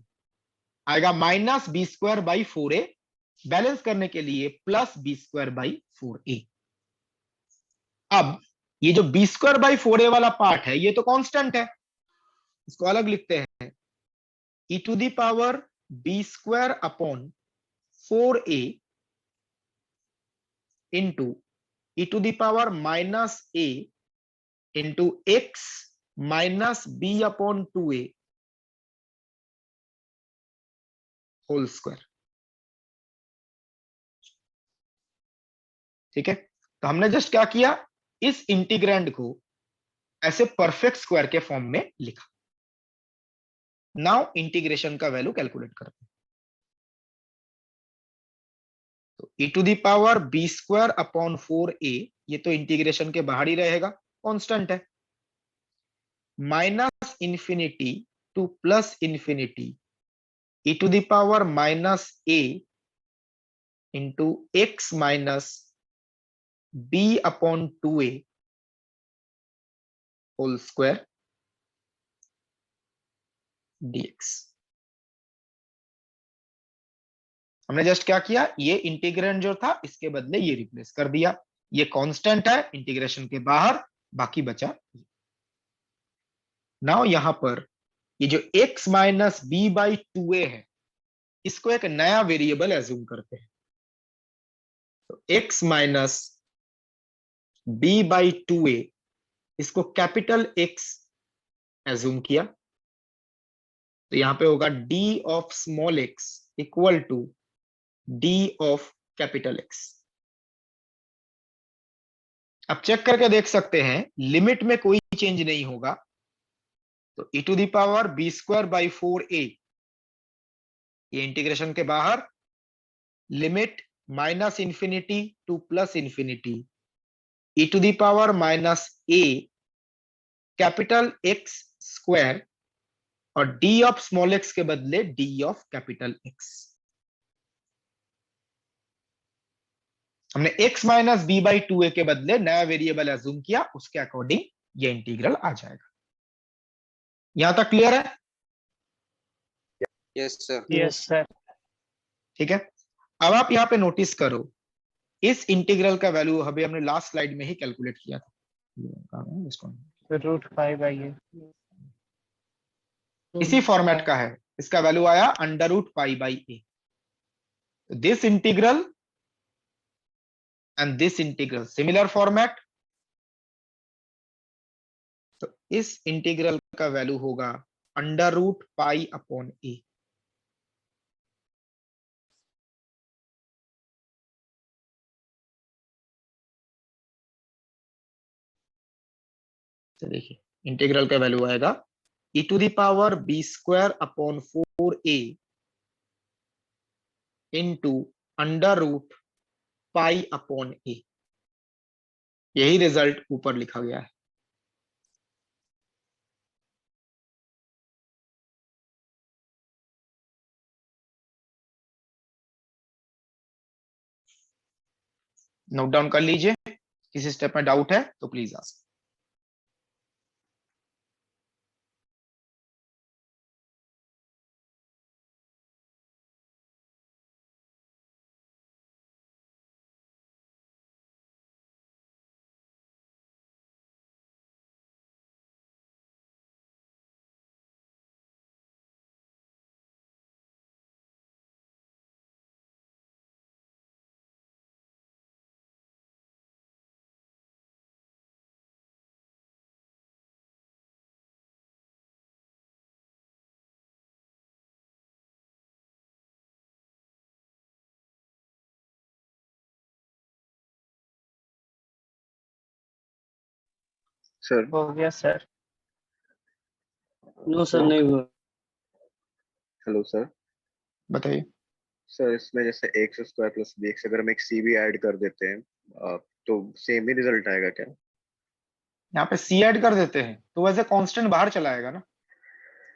आएगा minus b square by 4a, balance करने के लिए plus b square by 4a। अब ये जो बी स्क्वायर बाई 4a वाला पार्ट है, ये तो कांस्टेंट है, इसको अलग लिखते हैं, e to the power b square upon 4a into e to the power minus a into x minus b upon 2a whole square. ठीक है, तो हमने जस्ट क्या किया, इस इंटीग्रैंड को ऐसे परफेक्ट स्क्वायर के फॉर्म में लिखा। नाउ इंटीग्रेशन का वैल्यू कैलकुलेट करते हैं। तो e to the power b square upon 4a, ये तो इंटीग्रेशन के बाहर ही रहेगा, कांस्टेंट है, minus infinity to plus infinity e to the power minus a into x minus b upon 2a whole square dx। हमने जस्ट क्या किया, ये इंटीग्रेंड जो था इसके बदले ये रिप्लेस कर दिया, ये कांस्टेंट है इंटीग्रेशन के बाहर, बाकी बचा। नाउ यहां पर ये जो x minus b by 2a है, इसको एक नया वेरिएबल एज्यूम करते हैं। तो x minus b by 2a, इसको कैपिटल X एज्यूम किया, तो यहां पे होगा d of small x equal to d of capital X। अब चेक करके देख सकते हैं, लिमिट में कोई चेंज नहीं होगा, तो e to the power b square by 4a, ये इंटीग्रेशन के बाहर, limit minus infinity to plus infinity e to the power minus a capital X square, और डी ऑफ स्मॉल एक्स के बदले डी ऑफ कैपिटल एक्स। हमने x minus b by 2a के बदले नया वेरिएबल एज्यूम किया, उसके अकॉर्डिंग ये इंटीग्रल आ जाएगा। यहां तक क्लियर है? Yes sir. Yes sir. ठीक है, अब आप यहाँ पे नोटिस करो, इस इंटीग्रल का वैल्यू अभी हमने लास्ट स्लाइड में ही कैलकुलेट किया था, √5/a। इसी फॉर्मेट का है, इसका वैल्यू आया √π/a। This integral and this integral similar format, तो इस इंटीग्रल का वैल्यू होगा √π/a। तो देखिए इंटीग्रल का वैल्यू आएगा e⁴ इंटू √π/a। यही रिजल्ट ऊपर लिखा गया है। नोट डाउन कर लीजिए, किसी स्टेप में डाउट है तो प्लीज आस्क। सर हो गया सर। नो सर नहीं हुआ। Hello sir. बताइए। सर इसमें जैसे x² प्लस bx अगर हम एक c भी ऐड कर देते हैं तो सेम ही रिजल्ट आएगा क्या? यहाँ पे c ऐड कर देते हैं तो वैसे कांस्टेंट बाहर चला आएगा ना,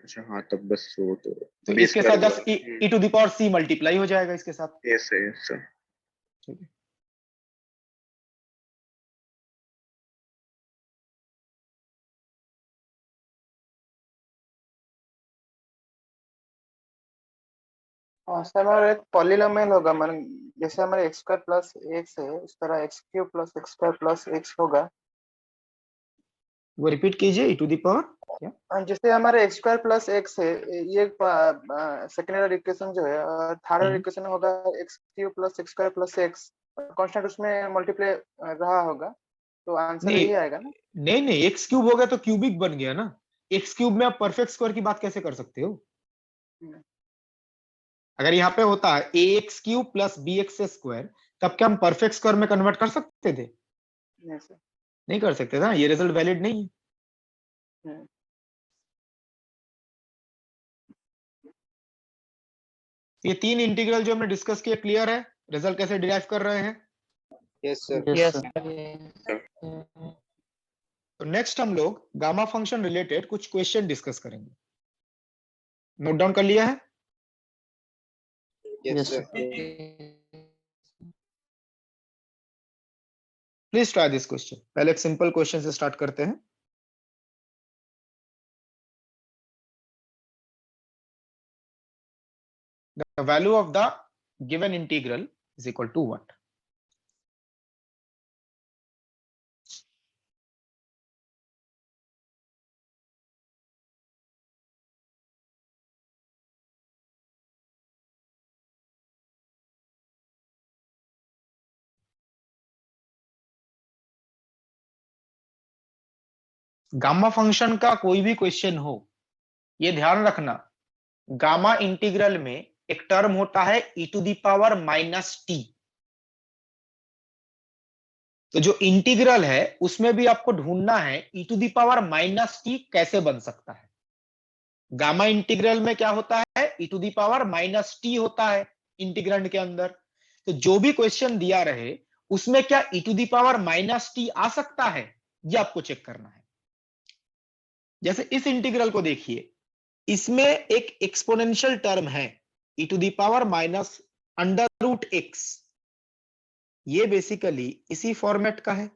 अच्छा हाँ, तब बस वो तो तो b इसके स्क्वायर साथ जस्ट e⁴ मल्टीप्लाई हो जाएगा इसके साथ। Yes sir. ठीक है, सर हमारा एक पॉलिनोमियल होगा, मान जैसे हमारे x² प्लस x है, उस तरह x³ plus x² plus x होगा। वो रिपीट कीजिए, e⁴ क्या? जैसे हमारे x² प्लस x है, ये सेकेंडरी इक्वेशन जो है, और थर्ड इक्वेशन होगा x³ plus x² plus x, constant उसमें मल्टीप्लाई रहा होगा, तो आंसर नहीं यही आएगा ना? नहीं, x³ हो गया तो क्यूबिक बन गया ना। x³ में आप परफेक्ट स्क्वायर की बात कैसे कर सकते हो? अगर यहाँ पे होता है ax³ प्लस bx², तब क्या हम परफेक्ट स्क्वायर में कन्वर्ट कर सकते थे? नहीं सर। नहीं कर सकते ना, ये रिजल्ट वैलिड नहीं है। ये 3 इंटीग्रल जो हमने डिस्कस किए क्लियर है? रिजल्ट कैसे डिराइव कर रहे हैं? Yes sir. यस तो नेक्स्ट हम लोग गामा फंक्शन रिलेटेड कुछ क्वेश्चन डिस्कस करेंगे। नोट डाउन कर लिया है? Yes sir. Please try this question. पहले एक सिंपल क्वेश्चन से स्टार्ट करते हैं। The value of the given integral is equal to what? Gamma function का कोई भी क्वेश्चन हो, ये ध्यान रखना, गामा इंटीग्रल में एक टर्म होता है e⁻⁻t। तो जो इंटीग्रल है उसमें भी आपको ढूंढना है e⁻⁻t कैसे बन सकता है। गामा इंटीग्रल में क्या होता है? e⁻⁻t होता है इंटीग्रैंड के अंदर। तो जो भी क्वेश्चन दिया रहे उसमें क्या e⁻⁻t आ सकता है, ये आपको चेक करना है। जैसे इस इंटीग्रल को देखिए, इसमें एक एक्सपोनेंशियल टर्म है e to the power minus under root x, ये बेसिकली इसी फॉर्मेट का है।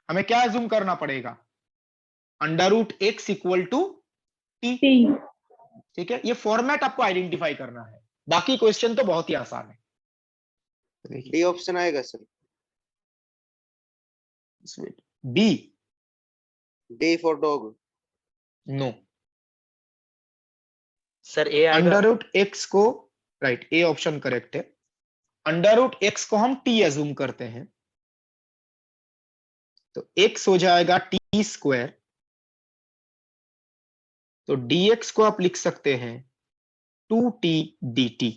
हमें क्या एज्यूम करना पड़ेगा, under root x equal to t. ठीक है, ये फॉर्मेट आपको आइडेंटिफाई करना है, बाकी क्वेश्चन तो बहुत ही आसान है। देखिए डी ऑप्शन आएगा sir, B, D for dog. No, sir A आएगा। अंडर रूट एक्स को, राइट, ए ऑप्शन करेक्ट है। अंडर रूट एक्स को हम टी एज्यूम करते हैं, तो एक्स हो जाएगा टी स्क्वायर, तो dx को आप लिख सकते हैं 2t dt।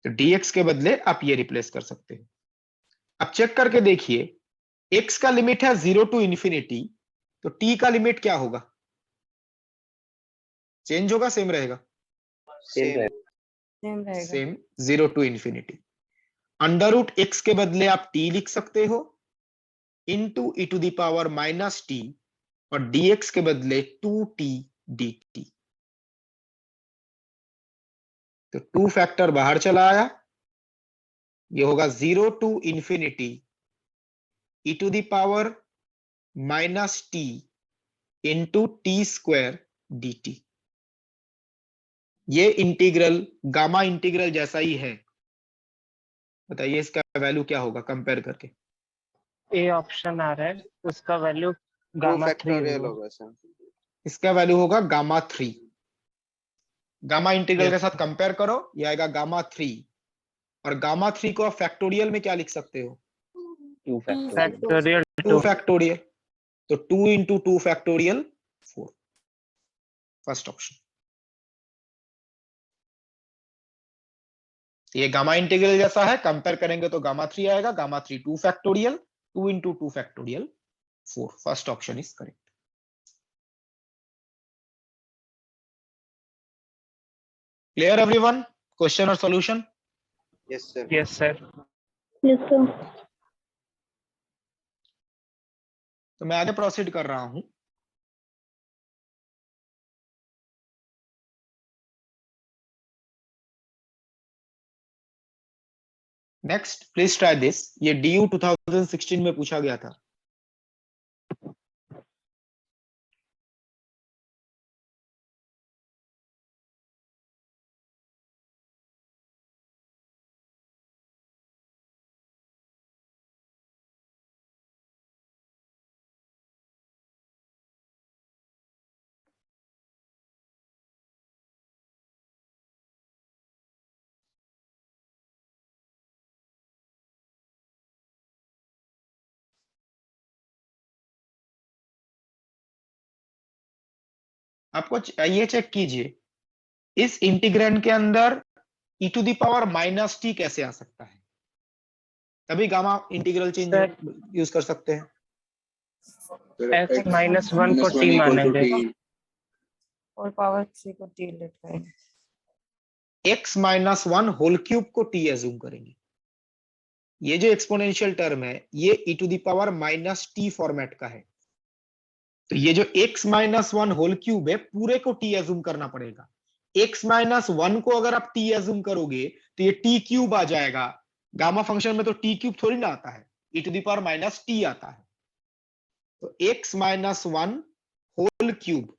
तो dx के बदले आप ये रिप्लेस कर सकते हैं। अब चेक करके देखिए, x का लिमिट है 0 टू इंफिनिटी, तो t का लिमिट क्या होगा, चेंज होगा, सेम रहेगा? सेम सेम रहेगा। Same, 0 to infinity. Under root x के बदले आप t लिख सकते हो into e to the power minus t, और dx के बदले 2t dt। तो 2 फैक्टर बाहर चला आया, ये होगा 0 to infinity e to the power minus t into t square dt। ये इंटीग्रल गामा इंटीग्रल जैसा ही है, बताइए इसका वैल्यू क्या होगा कंपेयर करके? ए ऑप्शन आ रहा है, उसका वैल्यू 2 गामा 3 फैक्टोरियल होगा। होगा सर। इसका वैल्यू होगा गामा 3। गामा इंटीग्रल के Yes. साथ कंपेयर करो, ये आएगा गामा 3, और गामा 3 को आप फैक्टोरियल में क्या लिख सकते हो? फैक्टोरियल 2 फैक्टोरियल, तो 2 इंटू 2 फैक्टोरियल 4, फर्स्ट ऑप्शन। ये गामा इंटीग्रल जैसा है, कंपेयर करेंगे तो गामा 3 आएगा, gamma 3 2 factorial, 2 into 2 factorial 4, first option is correct. Clear everyone, question और solution? Yes sir. Yes sir. तो मैं आगे प्रोसीड कर रहा हूं। नेक्स्ट प्लीज ट्राई दिस, ये DU 2016 में पूछा गया था। आपको ये चेक कीजिए, इस इंटीग्रैंड के अंदर e to the power minus t कैसे आ सकता है? तभी गामा इंटीग्रल चेंज यूज कर सकते हैं। x माइनस 1 को t मानेंगे। और पावर 3 को t लिखा है। x माइनस 1 होल क्यूब को t एज्यूम करेंगे। ये जो एक्सपोनेंशियल टर्म है, ये e to the power minus t format का है, तो ये जो x माइनस 1 होल क्यूब है, पूरे को t एज्यूम करना पड़ेगा। x माइनस 1 को अगर आप t एज्यूम करोगे तो ये t क्यूब आ जाएगा। गामा फंक्शन में तो t क्यूब थोड़ी ना आता है, e to the power minus t आता है। तो x माइनस 1 होल क्यूब,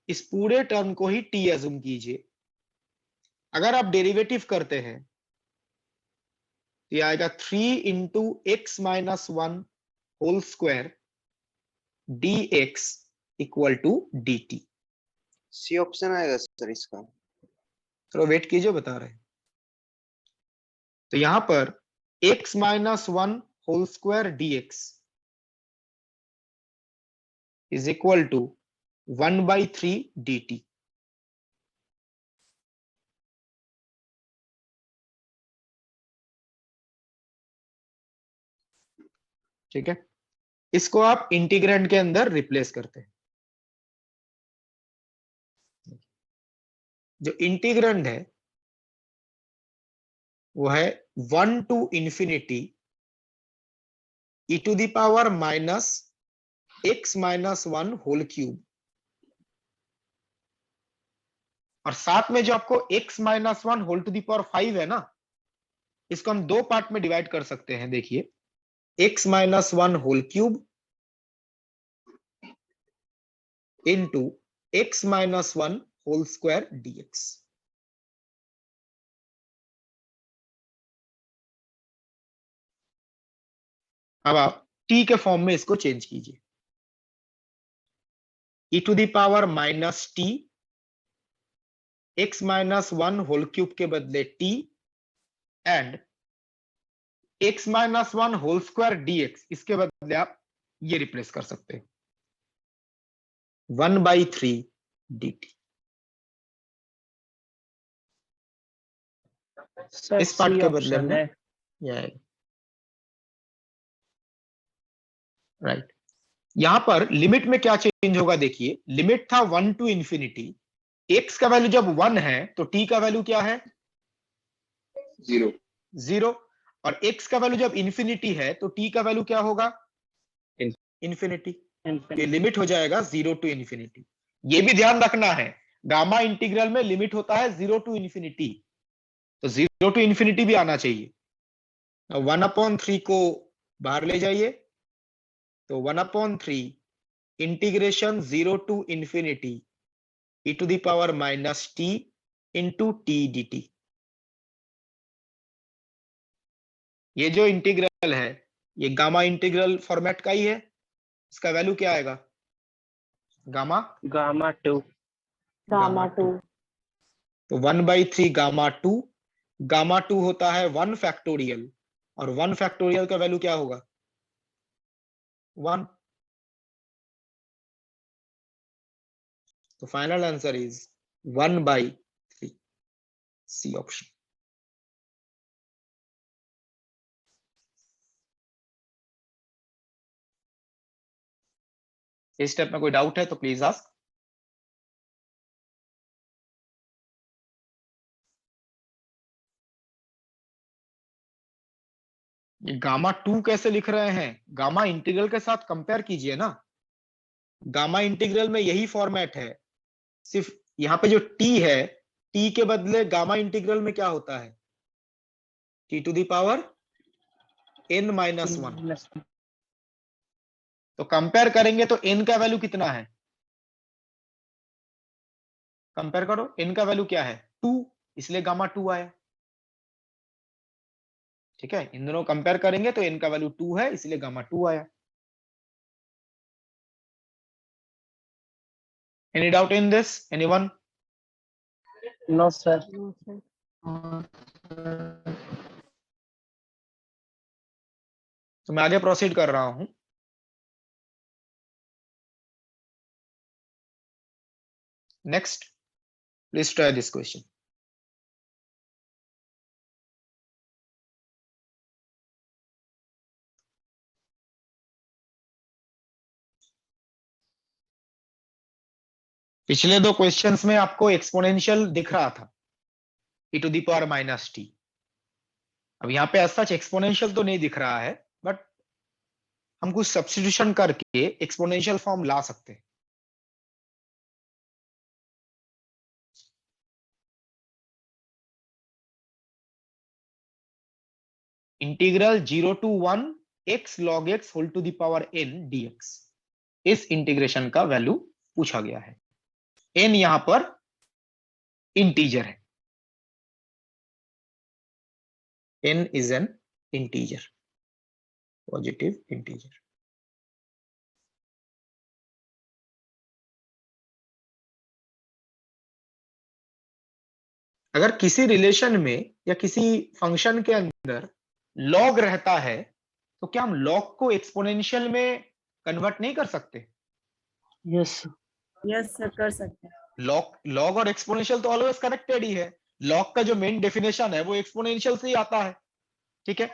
इस पूरे टर्म को ही t एज्यूम कीजिए। अगर आप डेरिवेटिव करते हैं तो ये आएगा 3 into x minus 1 whole square dx equal to dt। C option आएगा सर इसका। थोड़ा वेट कीजिए, बता रहे हैं। तो यहां पर x minus 1 whole square dx is equal to 1/3 dt। ठीक है, इसको आप इंटीग्रैंड के अंदर रिप्लेस करते हैं। जो इंटीग्रैंड है वो है 1 to infinity e to the power minus x minus 1 whole cube, और साथ में जो आपको x minus 1 whole to the power 5 है ना, इसको हम दो पार्ट में डिवाइड कर सकते हैं। देखिए, x minus 1 whole cube into x minus 1 whole square dx। अब आप t के फॉर्म में इसको चेंज कीजिए, e to the power minus t, x minus 1 whole cube के बदले t, and x minus 1 whole square dx, इसके बदले आप ये रिप्लेस कर सकते हैं 1/3 dt। सर इस पार्ट सी के बदले ऑप्शन में है। ये आएगा, राइट। यहां पर लिमिट में क्या चेंज होगा, देखिए लिमिट था 1 टू इंफिनिटी, x का वैल्यू जब 1 है तो t का वैल्यू क्या है, 0, और x का वैल्यू जब इंफिनिटी है तो t का वैल्यू क्या होगा, इंफिनिटी। ये लिमिट हो जाएगा 0 टू इंफिनिटी। ये भी ध्यान रखना है, गामा इंटीग्रल में लिमिट होता है 0 टू इंफिनिटी, तो 0 टू इंफिनिटी भी आना चाहिए। 1/3 को बाहर ले जाइए, तो 1/3 integration 0 to infinity e to the power minus t into t dt। ये जो इंटीग्रल है ये गामा इंटीग्रल फॉर्मेट का ही है, इसका वैल्यू क्या आएगा, गामा गामा 2। गामा 2 तो 1/3 गामा 2 होता है 1 फैक्टोरियल, और 1 फैक्टोरियल का वैल्यू क्या होगा, 1। तो final answer is 1/3, C option. इस स्टेप में कोई डाउट है तो प्लीज आस्क। ये गामा 2 कैसे लिख रहे हैं, गामा इंटीग्रल के साथ कंपेयर कीजिए ना। गामा इंटीग्रल में यही फॉर्मेट है, सिर्फ यहाँ पे जो t है, t के बदले गामा इंटीग्रल में क्या होता है, t to the power n minus 1। तो कंपेयर करेंगे तो n का वैल्यू कितना है, कंपेयर करो, n का वैल्यू क्या है 2, इसलिए गामा 2 आया। ठीक है, इन दोनों कंपेयर करेंगे तो n का वैल्यू 2 है, इसलिए गामा 2 आया। Any doubt in this, anyone? No sir. तो मैं आगे प्रोसीड कर रहा हूं। Next, please try this question. पिछले दो क्वेश्चंस में आपको एक्सपोनेंशियल दिख रहा था, e to the power minus t. अब यहाँ पे ऐसा एक्सपोनेंशियल तो नहीं दिख रहा है, बट हम कुछ सब्स्टिट्यूशन करके एक्सपोनेंशियल फॉर्म ला सकते हैं। Integral 0 to 1 x log x whole to the power n dx, इस इंटीग्रेशन का वैल्यू पूछा गया है। n यहां पर इंटीजर है, n is an integer, positive integer. अगर किसी रिलेशन में या किसी फंक्शन के अंदर लॉग रहता है तो क्या हम लॉग को एक्सपोनेंशियल में कन्वर्ट नहीं कर सकते? यस यस सर कर सकते हैं। लॉग और एक्सपोनेंशियल तो ऑलवेज कनेक्टेड ही है। लॉग का जो मेन डेफिनेशन है वो एक्सपोनेंशियल से ही आता है। ठीक है,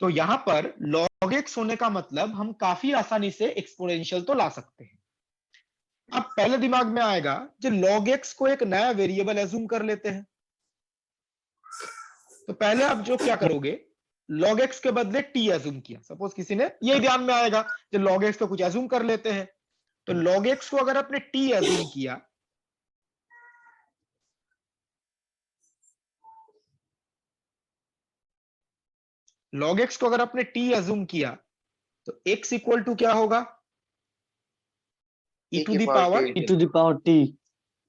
तो यहां पर log x होने का मतलब हम काफी आसानी से एक्सपोनेंशियल तो ला सकते हैं। अब पहले दिमाग में आएगा जो log x को एक नया वेरिएबल एज्यूम कर लेते हैं, तो पहले आप जो क्या करोगे, log x के बदले t एज्यूम किया। सपोज किसी ने, ये ध्यान में आएगा जो log x को कुछ एज्यूम कर लेते हैं, तो log x को अगर आपने t एज्यूम किया, log x को अगर आपने t एज्यूम किया, तो x इक्वल टू क्या होगा, e to the power t। e to the power t।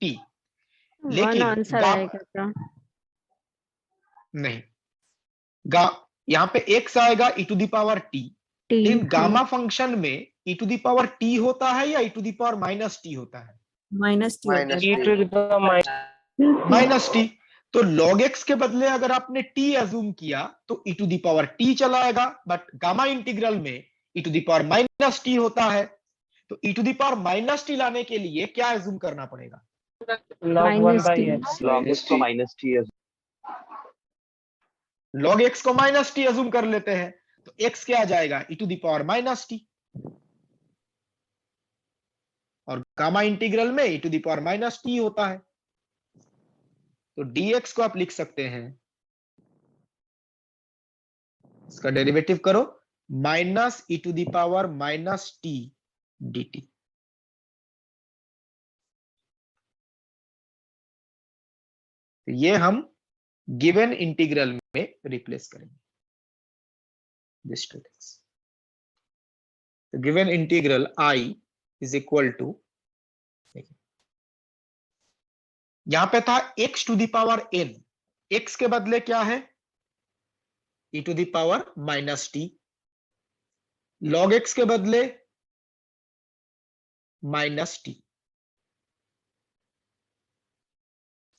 t। One लेकिन आंसर आएगा क्या? नहीं, यहां पे x आएगा e to the power t, t लेकिन गामा फंक्शन में e to the power t होता है या e to the power minus t होता है? Minus e to the power minus t। तो log x के बदले अगर आपने t एज्यूम किया तो e to the power t चला आएगा, बट गामा इंटीग्रल में e to the power minus t होता है। तो e to the power minus t लाने के लिए क्या एज्यूम करना पड़ेगा? log 1 by -t। x। log x को माइनस टी log x को माइनस t एज्यूम कर लेते हैं, तो x क्या आ जाएगा, e to the power minus t, और गामा इंटीग्रल में e to the power minus t होता है। तो dx को आप लिख सकते हैं, इसका डेरिवेटिव करो, minus e to the power minus t dt। तो ये हम गिवन इंटीग्रल में रिप्लेस करेंगे दिस टू दिस। तो given integral I is equal to, यहां पे था x to the power n, x के बदले क्या है, e to the power minus t, log x के बदले माइनस t,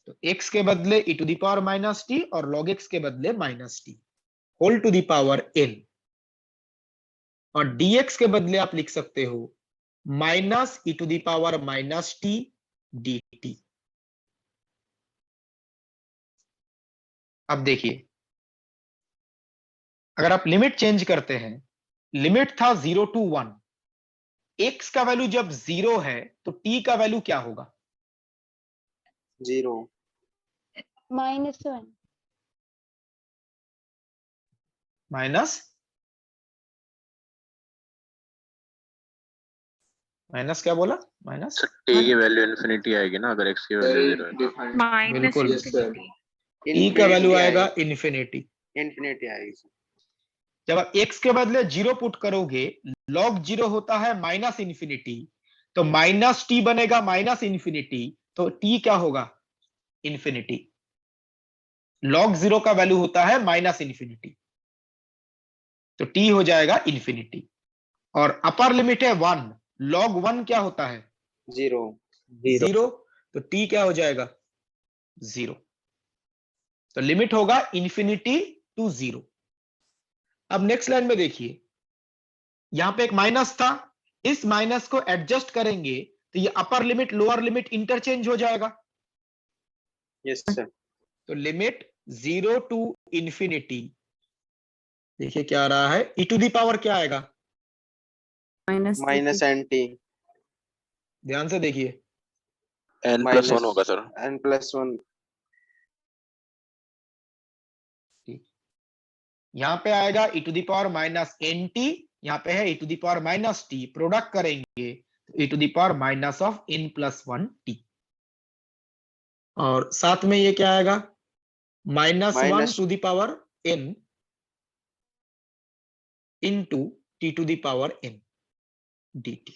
तो x के बदले e to the power minus t और log x के बदले minus t whole to the power n, और dx के बदले आप लिख सकते हो minus e to the power minus t dt। अब देखिए, अगर आप लिमिट चेंज करते हैं, लिमिट था 0 to 1, x का वैल्यू जब 0 है तो t का वैल्यू क्या होगा? 0। -1। माइनस क्या बोला? माइनस t की वैल्यू इन्फिनिटी आएगी ना अगर x की वैल्यू 0 है। बिल्कुल, -infinity। t का वैल्यू आएगा इन्फिनिटी। इन्फिनिटी आएगी। जब आप x के बदले 0 पुट करोगे, log 0 होता है माइनस इन्फिनिटी, तो माइनस t बनेगा माइनस इन्फिनिटी, तो t क्या होगा? इन्फिनिटी। log 0 का वैल्यू होता है माइनस इन्फिनिटी, तो t हो जाएगा इन्फिनिटी। और अपर लिमिट है 1, log 1 क्या होता है? 0। तो t क्या हो जाएगा? 0। तो लिमिट होगा इन्फिनिटी टू 0। अब नेक्स्ट लाइन में देखिए, यहां पे एक माइनस था, इस माइनस को एडजस्ट करेंगे तो ये upper limit lower limit interchange हो जाएगा। Yes sir. तो लिमिट 0 टू इंफिनिटी, देखिए क्या आ रहा है, e टू दी पावर क्या आएगा? Minus n t. ध्यान से देखिए, n+1 होगा सर। n+1। यहां पे आएगा e to the power minus n t, यहां पे है e to the power minus t, product करेंगे तो e to the power minus of n+1 t, और साथ में ये क्या आएगा? -1 to the power n into t to the power n dt।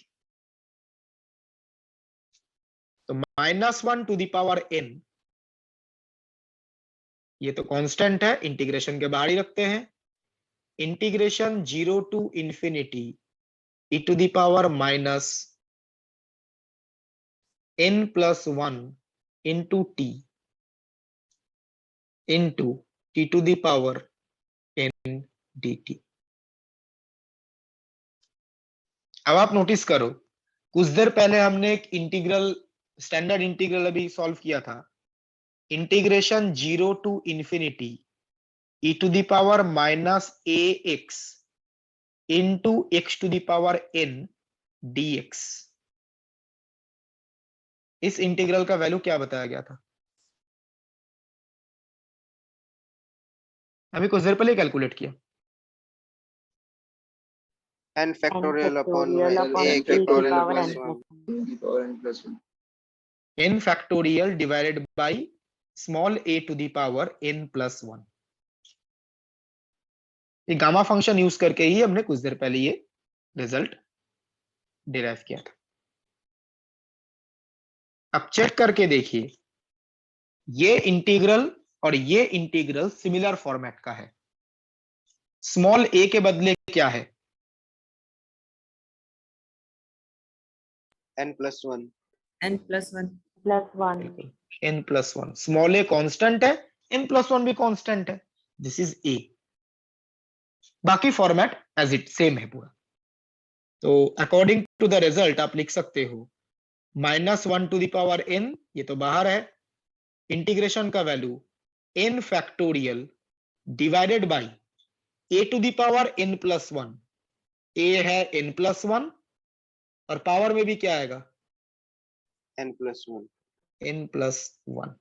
तो -1 टू दी पावर n, ये तो कांस्टेंट है, इंटीग्रेशन के बाहर ही रखते हैं। Integration 0 to infinity e to the power minus n+1 into t into t to the power n dt। अब आप नोटिस करो, कुछ देर पहले हमने एक इंटीग्रल, स्टैंडर्ड इंटीग्रल अभी सॉल्व किया था, integration 0 to infinity e to the power minus ax into x to the power n dx। इस इंटीग्रल का वैल्यू क्या बताया गया था? अभी कुछ देर पहले कैलकुलेट किया। n factorial upon factorial upon a e के to the power n power plus n 1 n factorial divided by small a to the power n plus 1। ये गामा फंक्शन यूज करके ही हमने कुछ देर पहले ये रिजल्ट डिराइव किया था। अब चेक करके देखिए, ये इंटीग्रल और ये इंटीग्रल सिमिलर फॉर्मेट का है। स्मॉल a के बदले क्या है? n plus 1 n plus 1 plus 1 बिल्कुल n plus 1। Small a constant है, n प्लस 1 भी कांस्टेंट है। This is a। बाकी फॉर्मेट एज इट सेम है पूरा। तो अकॉर्डिंग टू द रिजल्ट आप लिख सकते हो -1 टू द पावर n, ये तो बाहर है। इंटीग्रेशन का value n factorial divided by a to the power n plus 1। a है n प्लस 1 और पावर में भी क्या आएगा? n plus 1 n plus 1।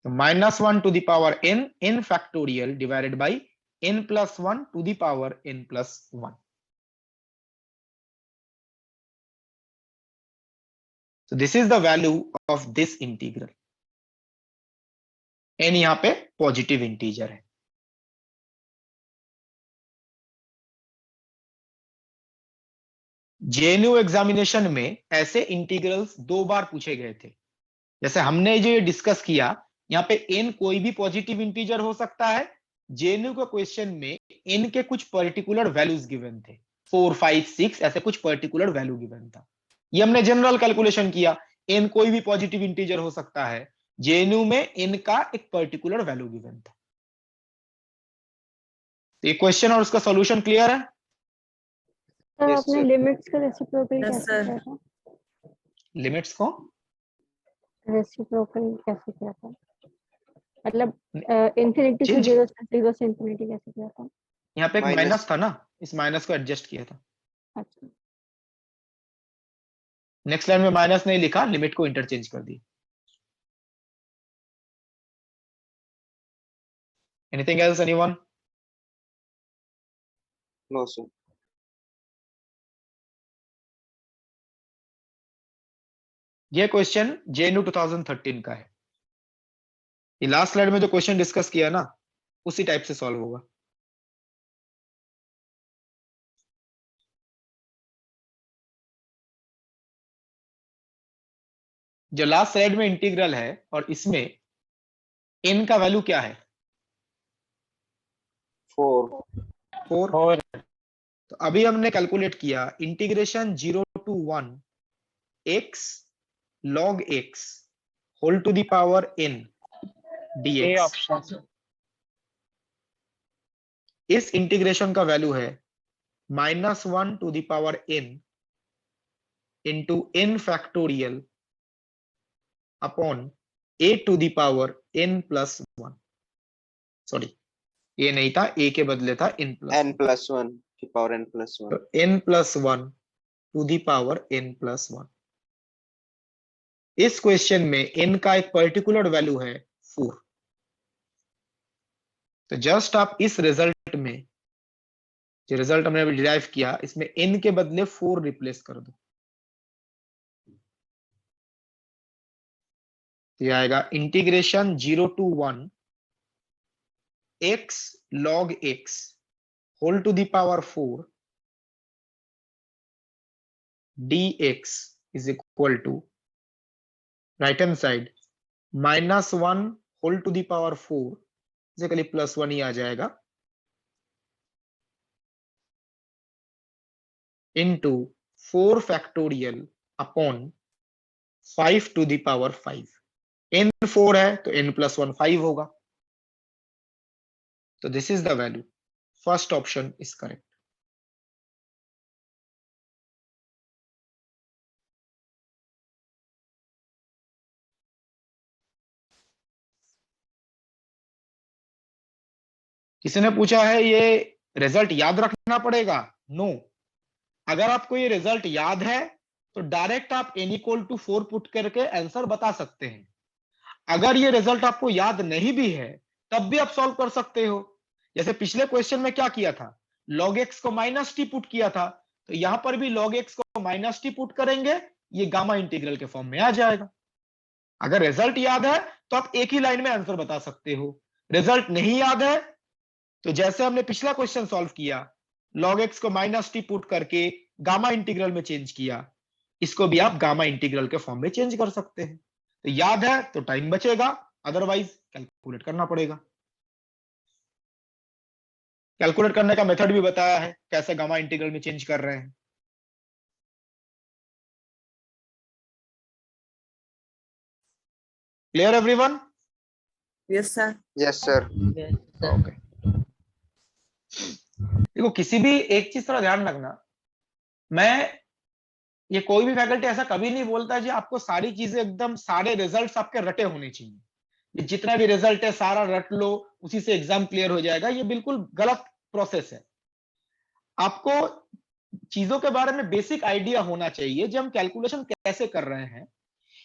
तो -1 to the power n factorial divided by n plus 1 to the power n plus 1। So this is the value of this integral। n यहाँ पे positive integer है। JNU examination में ऐसे integrals 2 बार पूछे गए थे। जैसे हमने जो डिस्कस किया, यहाँ पे n कोई भी पॉजिटिव इंटीजर हो सकता है। जेएनयू के क्वेश्चन में n के कुछ पर्टिकुलर वैल्यूज गिवन थे, 4, 5, 6 ऐसे कुछ पर्टिकुलर वैल्यू गिवन था। ये हमने जनरल कैलकुलेशन किया, n कोई भी पॉजिटिव इंटीजर हो सकता है। जेएनयू में n का एक पर्टिकुलर वैल्यू गिवन था। तो ये क्वेश्चन और उसका सॉल्यूशन क्लियर है? सर Yes, आपने sir. लिमिट्स का रेसिप्रोकल Yes, कैसे sir. किया था? लिमिट्स को रेसिप्रोकल कैसे किया था? मतलब इंफिनिटी से चेंज, 0 से 0 से इंफिनिटी कैसे किया था? यहाँ पे एक Minus. माइनस था ना, इस माइनस को एडजस्ट किया था। अच्छा, नेक्स्ट लाइन में माइनस नहीं लिखा, लिमिट को इंटरचेंज कर दी। Anything else anyone? no sir ये क्वेश्चन जेएनयू 2013 का है। ये लास्ट स्लाइड में जो क्वेश्चन डिस्कस किया ना, उसी टाइप से सॉल्व होगा। जो लास्ट स्लाइड में इंटीग्रल है और इसमें n का वैल्यू क्या है? 4 4। और तो अभी हमने कैलकुलेट किया integration 0 to 1 x log x whole to the power n a dx। Option इस इंटीग्रेशन का वैल्यू है -1 to the power n into n factorial upon a to the power n plus 1। Sorry, ये नहीं था, a के बदले था n plus n plus 1 की power n plus 1 तो n plus 1 to the power n plus 1। इस क्वेश्चन में n का एक पर्टिकुलर वैल्यू है 4। तो जस्ट आप इस रिजल्ट में, जो रिजल्ट हमने अभी डिराइव किया, इसमें n के बदले 4 रिप्लेस कर दो। तो ये आएगा integration 0 to 1 x log x whole to the power 4 dx is equal to right hand side -1 whole to the power 4, basically +1 ही आ जाएगा, into 4 factorial upon 5 to the power 5। n 4 है तो n प्लस 1 5 होगा। तो this is the value. First option is correct. किसी ने पूछा है ये रिजल्ट याद रखना पड़ेगा? नो। अगर आपको ये रिजल्ट याद है तो डायरेक्ट आप n इक्वल टू 4 पुट करके आंसर बता सकते हैं। अगर ये रिजल्ट आपको याद नहीं भी है तब भी आप सॉल्व कर सकते हो। जैसे पिछले क्वेश्चन में क्या किया था, log x को माइनस टी पुट किया था, तो यहां पर भी log x को माइनस टी पुट करेंगे, ये गामा इंटीग्रल के फॉर्म में आ जाएगा। अगर रिजल्ट याद है तो आप एक ही लाइन में आंसर बता सकते हो। रिजल्ट नहीं याद है तो जैसे हमने पिछला क्वेश्चन सॉल्व किया, log x को माइनस टी पुट करके गामा इंटीग्रल में चेंज किया, इसको भी आप गामा इंटीग्रल के फॉर्म में चेंज कर सकते हैं। तो याद है तो टाइम बचेगा, अदरवाइज कैलकुलेट करना पड़ेगा। कैलकुलेट करने का मेथड भी बताया है, कैसे गामा इंटीग्रल में चेंज कर रहे हैं। Clear everyone? Yes, sir. Yes sir. Okay. देखो किसी भी एक चीज थोड़ा ध्यान रखना, मैं ये कोई भी फैकल्टी ऐसा कभी नहीं बोलता जी आपको सारी चीजें एकदम सारे रिजल्ट्स आपके रटे होने चाहिए, ये जितना भी रिजल्ट है सारा रट लो उसी से एग्जाम क्लियर हो जाएगा, ये बिल्कुल गलत प्रोसेस है। आपको चीजों के बारे में बेसिक आइडिया होना चाहिए, जब हम कैलकुलेशन कैसे कर रहे हैं।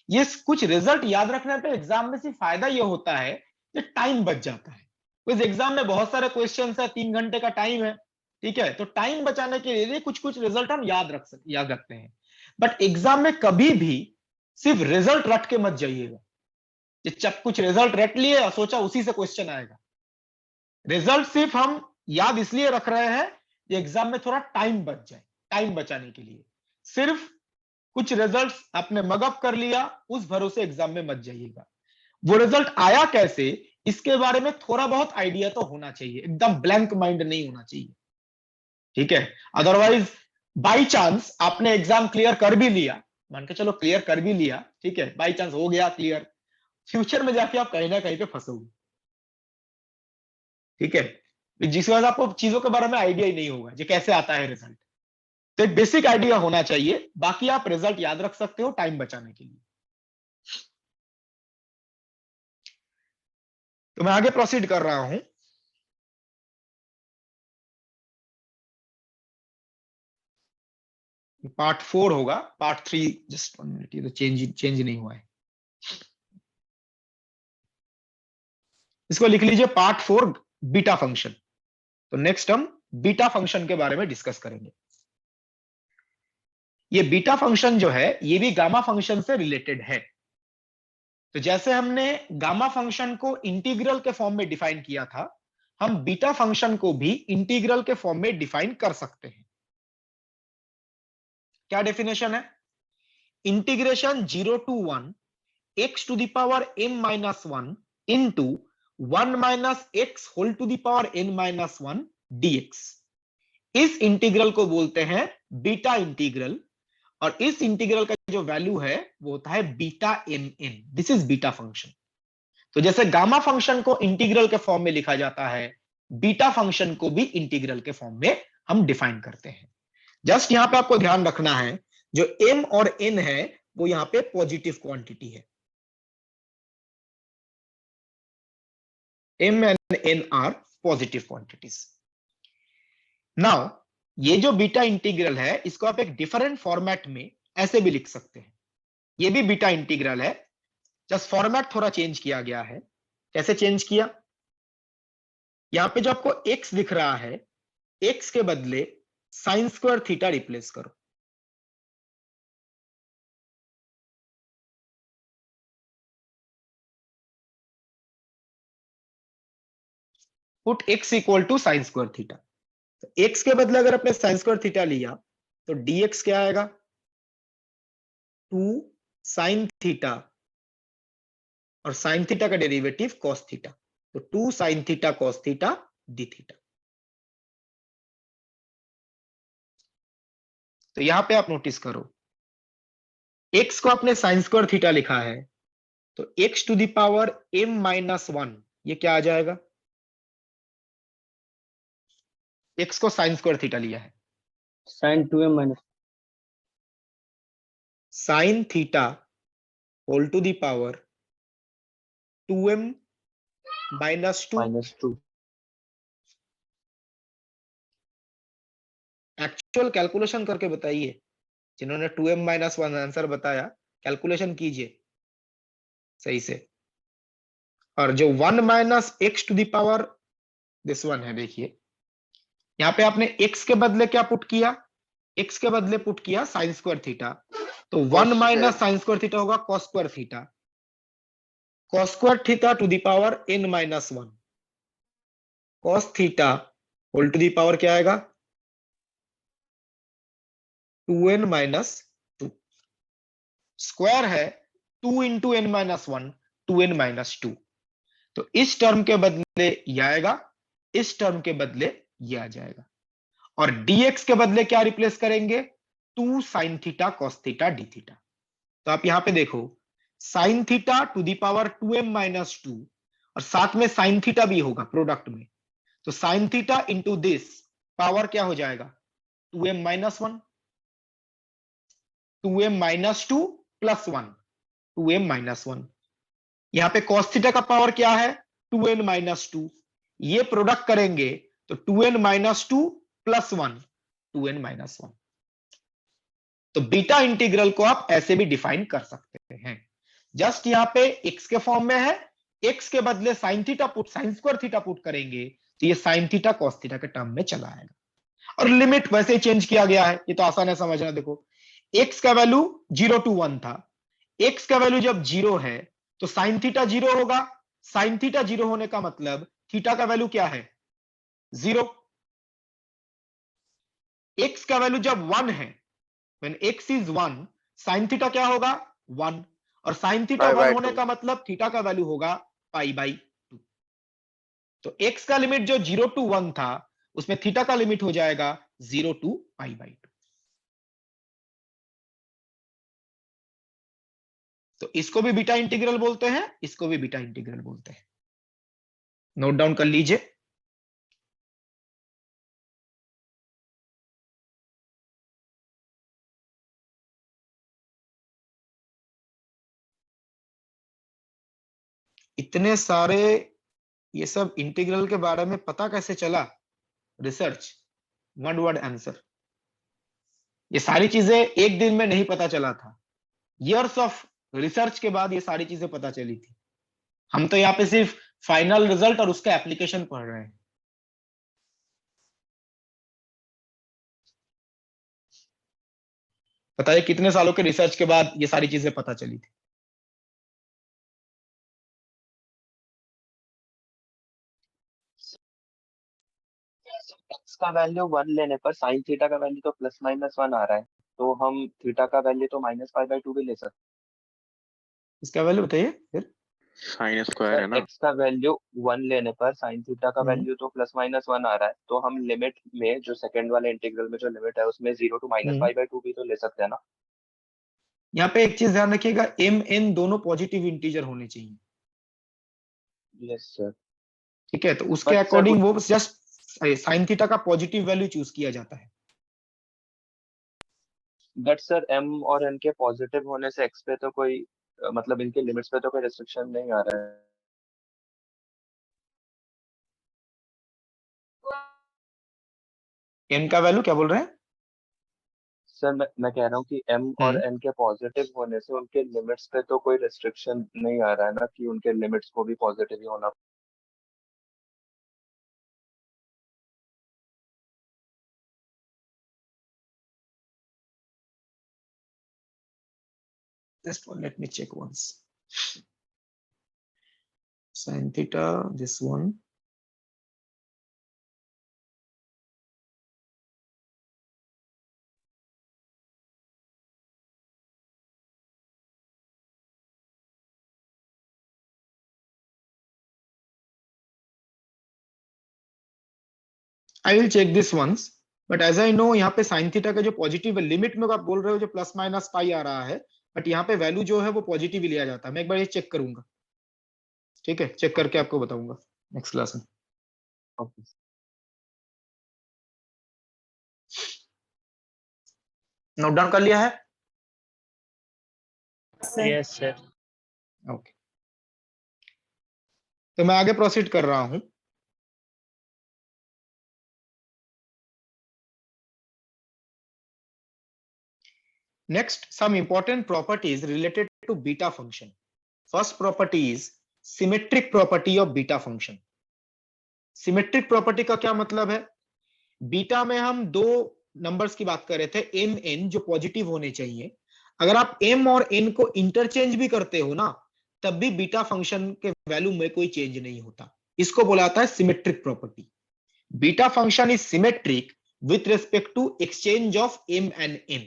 ये कुछ रिजल्ट याद रखने पे एग्जाम में सिर्फ फायदा ये होता है कि टाइम बच जाता है। इस एग्जाम में बहुत सारे क्वेश्चन है, 3 घंटे का टाइम है, ठीक है, तो टाइम बचाने के लिए कुछ कुछ रिजल्ट हम याद रखते हैं। बट एग्जाम में कभी भी सिर्फ रिजल्ट रट के मत जाइएगा, जब कुछ रिजल्ट रट लिए और सोचा उसी से क्वेश्चन आएगा। रिजल्ट सिर्फ हम याद इसलिए रख रहे हैं कि एग्जाम में थोड़ा टाइम बच जाए, टाइम बचाने के लिए। सिर्फ कुछ रिजल्ट्स आपने मगअप कर लिया उस भरोसे एग्जाम में मत जाइएगा। वो रिजल्ट आया कैसे इसके बारे में थोड़ा बहुत आइडिया तो होना चाहिए, एकदम ब्लैंक माइंड नहीं होना चाहिए, ठीक है। अदरवाइज बाई चांस आपने एग्जाम क्लियर कर भी लिया, मान के चलो क्लियर कर भी लिया, ठीक है, बाई चांस हो गया क्लियर, फ्यूचर में जाके आप कहीं ना कहीं पे फंसोगे, ठीक है, जिसकी वजह से आपको चीजों के बारे में आइडिया ही नहीं होगा जो कैसे आता है रिजल्ट। तो एक बेसिक आइडिया होना चाहिए, बाकी आप रिजल्ट याद रख सकते हो टाइम बचाने के लिए। तो मैं आगे प्रोसीड कर रहा हूं। पार्ट 4 होगा, पार्ट 3 जस्ट 1 मिनट, ये तो चेंज नहीं हुआ है, इसको लिख लीजिए पार्ट 4 बीटा फंक्शन। तो नेक्स्ट हम बीटा फंक्शन के बारे में डिस्कस करेंगे। ये बीटा फंक्शन जो है ये भी गामा फंक्शन से रिलेटेड है। तो जैसे हमने गामा फंक्शन को इंटीग्रल के फॉर्म में डिफाइन किया था, हम बीटा फंक्शन को भी इंटीग्रल के फॉर्म में डिफाइन कर सकते हैं। क्या डेफिनेशन है? Integration 0 to 1 x to the power m minus 1 into 1 minus x whole to the power n minus 1 dx। इस इंटीग्रल को बोलते हैं बीटा इंटीग्रल, और इस इंटीग्रल का जो वैल्यू है वो होता है beta M n. This is beta function. तो जैसे गामा फंक्शन को इंटीग्रल के फॉर्म में लिखा जाता है, बीटा फंक्शन को भी इंटीग्रल के फॉर्म में हम डिफाइन करते हैं। जस्ट यहां पे आपको ध्यान रखना है, जो m और n है वो यहां पे पॉजिटिव क्वांटिटी है। m and n are positive quantities. Now ये जो बीटा इंटीग्रल है इसको आप एक डिफरेंट फॉर्मेट में ऐसे भी लिख सकते हैं। ये भी बीटा इंटीग्रल है, जस्ट फॉर्मेट थोड़ा चेंज किया गया है। कैसे चेंज किया? यहां पे जो आपको x दिख रहा है, x के बदले साइन स्क्वायर थीटा रिप्लेस करो। Put x equal to sine square theta. तो x के बदले अगर आपने साइन स्क्वायर थीटा लिया तो dx क्या आएगा? 2 साइन थीटा, और साइन थीटा का डेरिवेटिव कॉस थीटा, तो 2 sine theta cos theta d theta. तो यहां पे आप नोटिस करो, x को आपने साइन स्क्वायर थीटा लिखा है, तो x to the power m minus 1 ये क्या आ जाएगा? x को साइन स्क्वायर थीटा लिया है, sine 2m minus sine theta whole to the power 2m minus 2। Actual calculation करके बताइए जिन्होंने 2m-1 आंसर बताया, कैलकुलेशन कीजिए सही से। और जो 1 - x to the power this one है, देखिए यहाँ पे आपने x के बदले क्या पुट किया, x के बदले पुट किया साइन स्क्वायर थीटा, तो 1 - साइन स्क्वायर थीटा होगा cos square theta, cos square theta to the power n-1, cos theta whole to the power क्या आएगा 2n-2, स्क्वायर है 2 इंटू n-1, 2n-2, तो इस टर्म के बदले ये आएगा, इस टर्म के बदले ये आ जाएगा, और dx के बदले क्या रिप्लेस करेंगे 2 sin theta cos theta d theta. तो आप यहां पे देखो sin theta to the power 2m-2 और साथ में sin थीटा भी होगा प्रोडक्ट में, तो sin theta into this power क्या हो जाएगा 2m-1, 2m-2 प्लस 1, 2m-1। यहां पे cos थीटा का पावर क्या है 2n-2, ये प्रोडक्ट करेंगे तो 2n-2 प्लस 1, 2n-1। तो बीटा इंटीग्रल को आप ऐसे भी डिफाइन कर सकते हैं, जस्ट यहां पे x के फॉर्म में है, x के बदले sin theta put, sin square theta put करेंगे तो ये sin थीटा cos थीटा के टर्म में चला आएगा, और लिमिट वैसे ही चेंज किया गया है, ये तो आसान है समझना। देखो x का वैल्यू 0 to 1 था, x का वैल्यू जब 0 है तो sin थीटा 0 होगा, sin थीटा 0 होने का मतलब थीटा का वैल्यू क्या है 0, x का वैल्यू जब 1 है, when x is 1, sin theta क्या होगा 1, और sin थीटा 1 होने का मतलब थीटा का वैल्यू होगा π/2। तो x का लिमिट जो 0 to 1 था उसमें थीटा का लिमिट हो जाएगा 0 to π/2। तो इसको भी बीटा इंटीग्रल बोलते हैं, इसको भी बीटा इंटीग्रल बोलते हैं, नोट डाउन कर लीजिए। इतने सारे ये सब इंटीग्रल के बारे में पता कैसे चला, रिसर्च, वन वर्ड आंसर। ये सारी चीजें एक दिन में नहीं पता चला था, इयर्स ऑफ रिसर्च के बाद ये सारी चीजें पता चली थी। हम तो यहाँ पे सिर्फ फाइनल रिजल्ट और उसका एप्लीकेशन पढ़ रहे हैं। बताइए कितने सालों के रिसर्च के बाद ये सारी चीजें पता चली थी। x का वैल्यू 1 लेने पर sin थीटा का वैल्यू तो ±1 आ रहा है, तो हम थीटा का वैल्यू तो -π/2 भी ले सकते हैं। इसका वैल्यू बताइए फिर। साइन स्क्वायर है ना, x का वैल्यू 1 लेने पर sin थीटा का वैल्यू तो +-1 आ रहा है, तो हम लिमिट में जो सेकंड वाले इंटीग्रल में जो लिमिट है उसमें 0 to -π/2 भी तो ले सकते हैं ना। यहाँ पे एक चीज ध्यान रखिएगा, m n दोनों पॉजिटिव इंटीजर होने चाहिए। Yes sir. ठीक है, तो उसके अकॉर्डिंग वो जस्ट साइन थीटा का पॉजिटिव वैल्यू चूज किया जाता है। बट सर m और n के पॉजिटिव होने से x पे तो कोई मतलब इनके लिमिट्स पे तो कोई रेस्ट्रिक्शन नहीं आ रहा है। m का वैल्यू क्या बोल रहे हैं सर मैं कह रहा हूँ कि m और n के पॉजिटिव होने से उनके लिमिट्स पे तो कोई रेस्ट्रिक्शन नहीं आ रहा है ना, कि उनके लिमिट्स को भी पॉजिटिव ही होना। Just let me check once. Sin theta, this one. I will check this once, but as I know यहाँ पे sin थीटा का जो पॉजिटिव लिमिट में आप बोल रहे हो जो +-π आ रहा है, बट यहाँ पे वैल्यू जो है वो पॉजिटिव ही लिया जाता है। मैं एक बार ये चेक करूंगा, ठीक है, चेक करके आपको बताऊंगा नेक्स्ट क्लास में। नोट डाउन कर लिया है? Yes sir. ओके, तो मैं आगे प्रोसीड कर रहा हूं। Next, some important properties related to beta function. First property is symmetric property of beta function. Symmetric property का क्या मतलब है? बीटा में हम दो नंबर्स की बात कर रहे थे, m n, जो पॉजिटिव होने चाहिए. अगर आप m और n को इंटरचेंज भी करते हो ना, तब भी बीटा फंक्शन के वैल्यू में कोई चेंज नहीं होता. इसको बोला जाता है symmetric property. Beta function is symmetric with respect to exchange of m and n.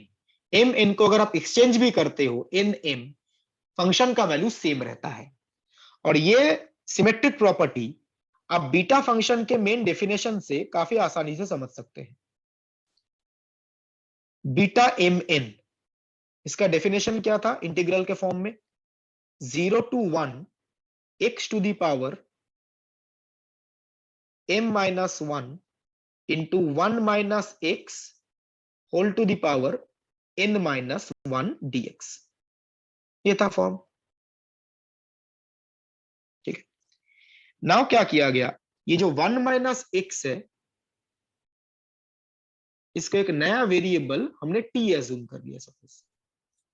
m n को अगर आप एक्सचेंज भी करते हो, n m, फंक्शन का वैल्यू सेम रहता है. और ये सिमेट्रिक प्रॉपर्टी आप बीटा फंक्शन के मेन डेफिनेशन से काफी आसानी से समझ सकते हैं. बीटा एम एन, इसका डेफिनेशन क्या था इंटीग्रल के फॉर्म में? 0 to 1 x to the power m minus 1 into 1 minus x whole to the power n minus 1 dx. ये था फॉर्म. ठीक है. नाउ क्या किया गया, ये जो 1 माइनस एक्स है, इसको एक नया वेरिएबल हमने t एज्यूम कर लिया. सपोज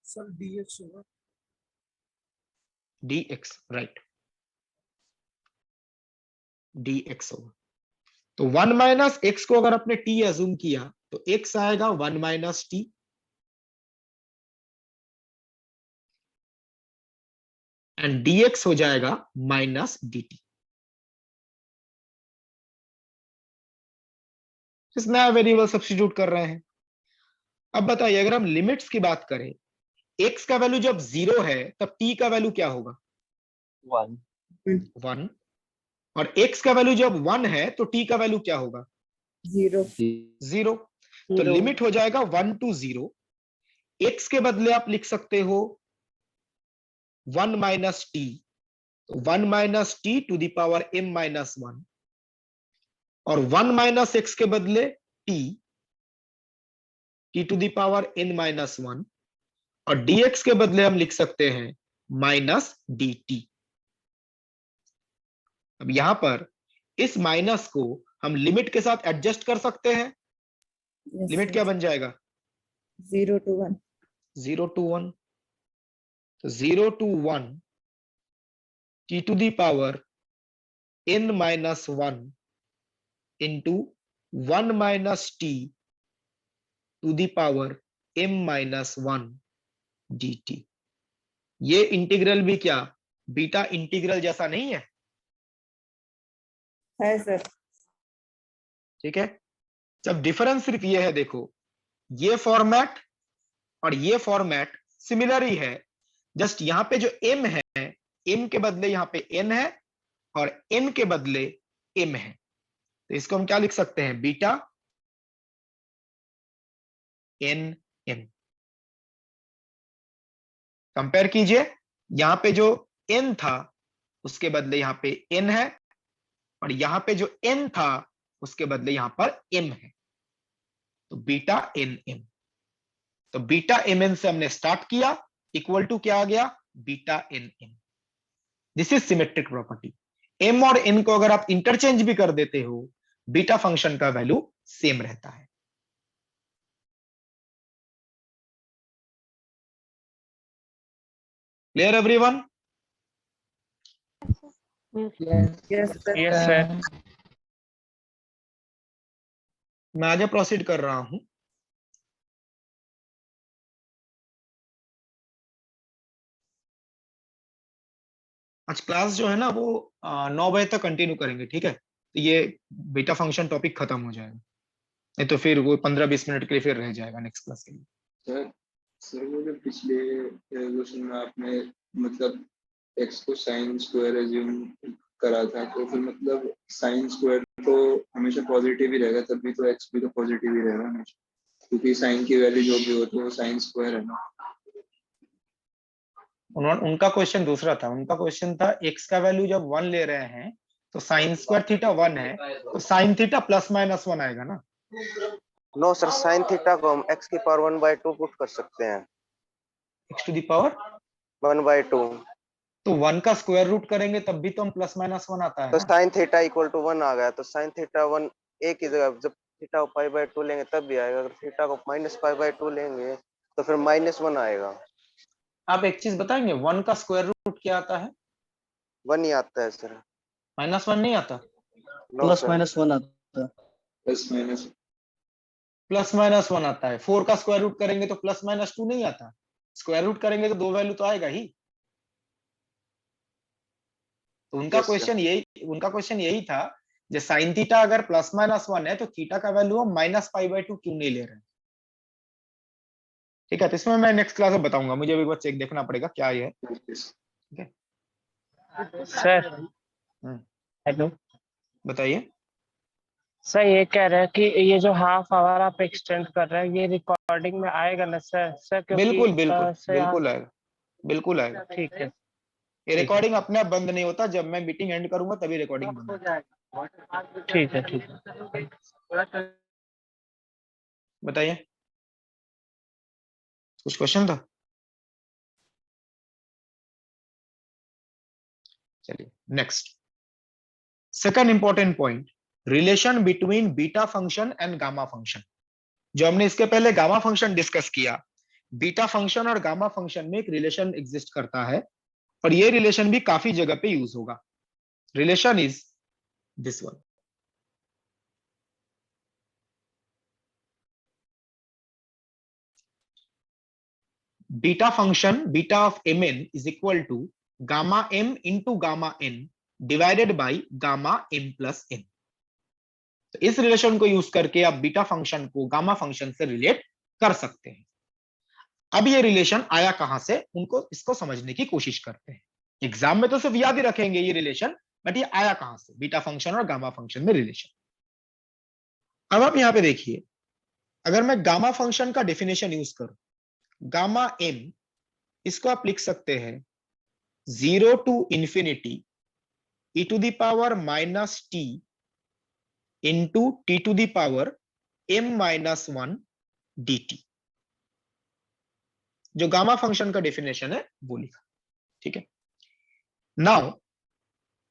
सर dx होगा. dx, राइट, dx होगा. तो 1 माइनस एक्स को अगर आपने t एज्यूम किया तो x आएगा 1 माइनस टी, एंड dx हो जाएगा माइनस dt. इस नया वेरिएबल सब्स्टिट्यूट कर रहे हैं. अब बताइए, अगर हम लिमिट्स की बात करें, x का वैल्यू जब 0 है तब t का वैल्यू क्या होगा? 1. और x का वैल्यू जब 1 है तो t का वैल्यू क्या होगा? 0. तो लिमिट हो जाएगा 1 to 0. x के बदले आप लिख सकते हो 1 minus t, 1 minus t to the power m minus 1, और 1 माइनस एक्स के बदले t, t to the power n minus 1, और dx के बदले हम लिख सकते हैं माइनस dt. अब यहां पर इस माइनस को हम लिमिट के साथ एडजस्ट कर सकते हैं. लिमिट क्या बन जाएगा? 0 to 1. 0 to 1. तो 0 to 1 t to the power n minus 1 into 1 minus t to the power m minus 1 dt. ये इंटीग्रल भी क्या बीटा इंटीग्रल जैसा नहीं है? है सर. ठीक है. जब डिफरेंस सिर्फ ये है, देखो, ये फॉर्मेट और ये फॉर्मेट सिमिलर ही है. जस्ट यहां पे जो m है, m के बदले यहां पे n है, और n के बदले m है. तो इसको हम क्या लिख सकते हैं? Beta n M. कंपेयर कीजिए, यहां पे जो n था उसके बदले यहां पे n है, और यहां पे जो n था उसके बदले यहां पर m है. तो बीटा एन एम. तो बीटा एम एन से हमने स्टार्ट किया, इक्वल टू क्या आ गया? Beta n m. This is symmetric property. m और n को अगर आप इंटरचेंज भी कर देते हो, बीटा फंक्शन का वैल्यू सेम रहता है. Clear everyone? Yes sir. Yes sir. मैं आगे प्रोसीड कर रहा हूं. आज क्लास जो है ना वो 9 बजे तक कंटिन्यू करेंगे. ठीक है. तो ये बीटा फंक्शन टॉपिक खत्म हो जाएगा, नहीं तो फिर वो 15-20 मिनट के लिए फिर रह जाएगा नेक्स्ट क्लास के लिए. सर वो जो पिछले क्वेश्चन में आपने मतलब x को साइन स्क्वायर एज्यूम करा था, तो फिर मतलब साइन स्क्वायर तो हमेशा पॉजिटिव ही रहेगा, तभी तो x भी तो पॉजिटिव ही रहेगा हमेशा, क्योंकि साइन की वैल्यू जो भी हो तो वो साइन स्क्वायर है ना. उनका क्वेश्चन दूसरा था. उनका क्वेश्चन था x का वैल्यू जब 1 ले रहे हैं तो साइन स्क्वायर थीटा 1 है, तो साइन थीटा प्लस माइनस 1 आएगा ना. नो सर, साइन थीटा को हम x की पावर 1/2 पुट कर सकते हैं. x to the power 1/2. तो 1 का स्क्वायर रूट करेंगे तब भी तो हम प्लस माइनस 1 आता है तो ना. साइन थीटा इक्वल टू 1 आ गया. तो साइन थीटा 1 a की जगह जब थीटा को पाई बाय 2 लेंगे तब भी आएगा. अगर थीटा को माइनस पाई बाय 2 लेंगे तो फिर -1 आएगा। आप एक चीज बताएंगे, 1 का स्क्वायर रूट क्या आता है? 1 ही आता है सर। -1 नहीं आता? No sir. प्लस माइनस +-1 आता है। 4 का स्क्वायर रूट करेंगे तो +-2 नहीं आता? स्क्वायर रूट करेंगे तो 2 वैल्यू तो आएगा ही। तो उनका Yes, sir. क्वेश्चन यही था, जो sin थीटा अगर +-1 है तो थीटा का वैल्यू हम -π/2 क्यों नहीं ले रहे हैं? ठीक है, तो इसमें मैं नेक्स्ट क्लास में बताऊंगा, मुझे अभी बस चेक देखना पड़ेगा क्या ये है। ठीक है, सर हेलो बताइए। सर, ये कह रहे हैं कि ये जो हाफ आवर आप एक्सटेंड कर रहे हैं ये रिकॉर्डिंग में आएगा ना सर? सर क्योंकि बिल्कुल बिल्कुल सर यहाँ बिल्कुल आएगा, बिल्कुल आएगा। ठीक है। ये रिकॉर्डिंग अपने आप बंद नहीं होता, जब मैं मीटिंग एंड करूंगा तभी रिकॉर्डिंग बंद होगा। ठीक है ठीक है। बताइए, कुछ क्वेश्चन था? चलिए next, second important point, relation between beta function and gamma function. जो हमने इसके पहले गामा फंक्शन डिस्कस किया, बीटा फंक्शन और गामा फंक्शन में एक रिलेशन एग्जिस्ट करता है, और ये रिलेशन भी काफी जगह पे यूज होगा। Relation is this one. Beta function beta of mn is equal to gamma m into gamma n divided by gamma m plus n। तो इस रिलेशन को यूज करके आप बीटा फंक्शन को गामा फंक्शन से रिलेट कर सकते हैं। अब ये रिलेशन आया कहां से, इसको समझने की कोशिश करते हैं। एग्जाम में तो सिर्फ याद ही रखेंगे ये रिलेशन, बट ये आया कहां से, बीटा फंक्शन और गामा फंक्शन में रिलेशन। अब आप यहां पे देखिए, अगर मैं गामा फंक्शन का डेफिनेशन यूज करूं, गामा m, इसको आप लिख सकते हैं 0 to infinity e to the power -t into t to the power m-1 dt। जो गामा फंक्शन का डेफिनेशन है वो लिखा। ठीक है, नाउ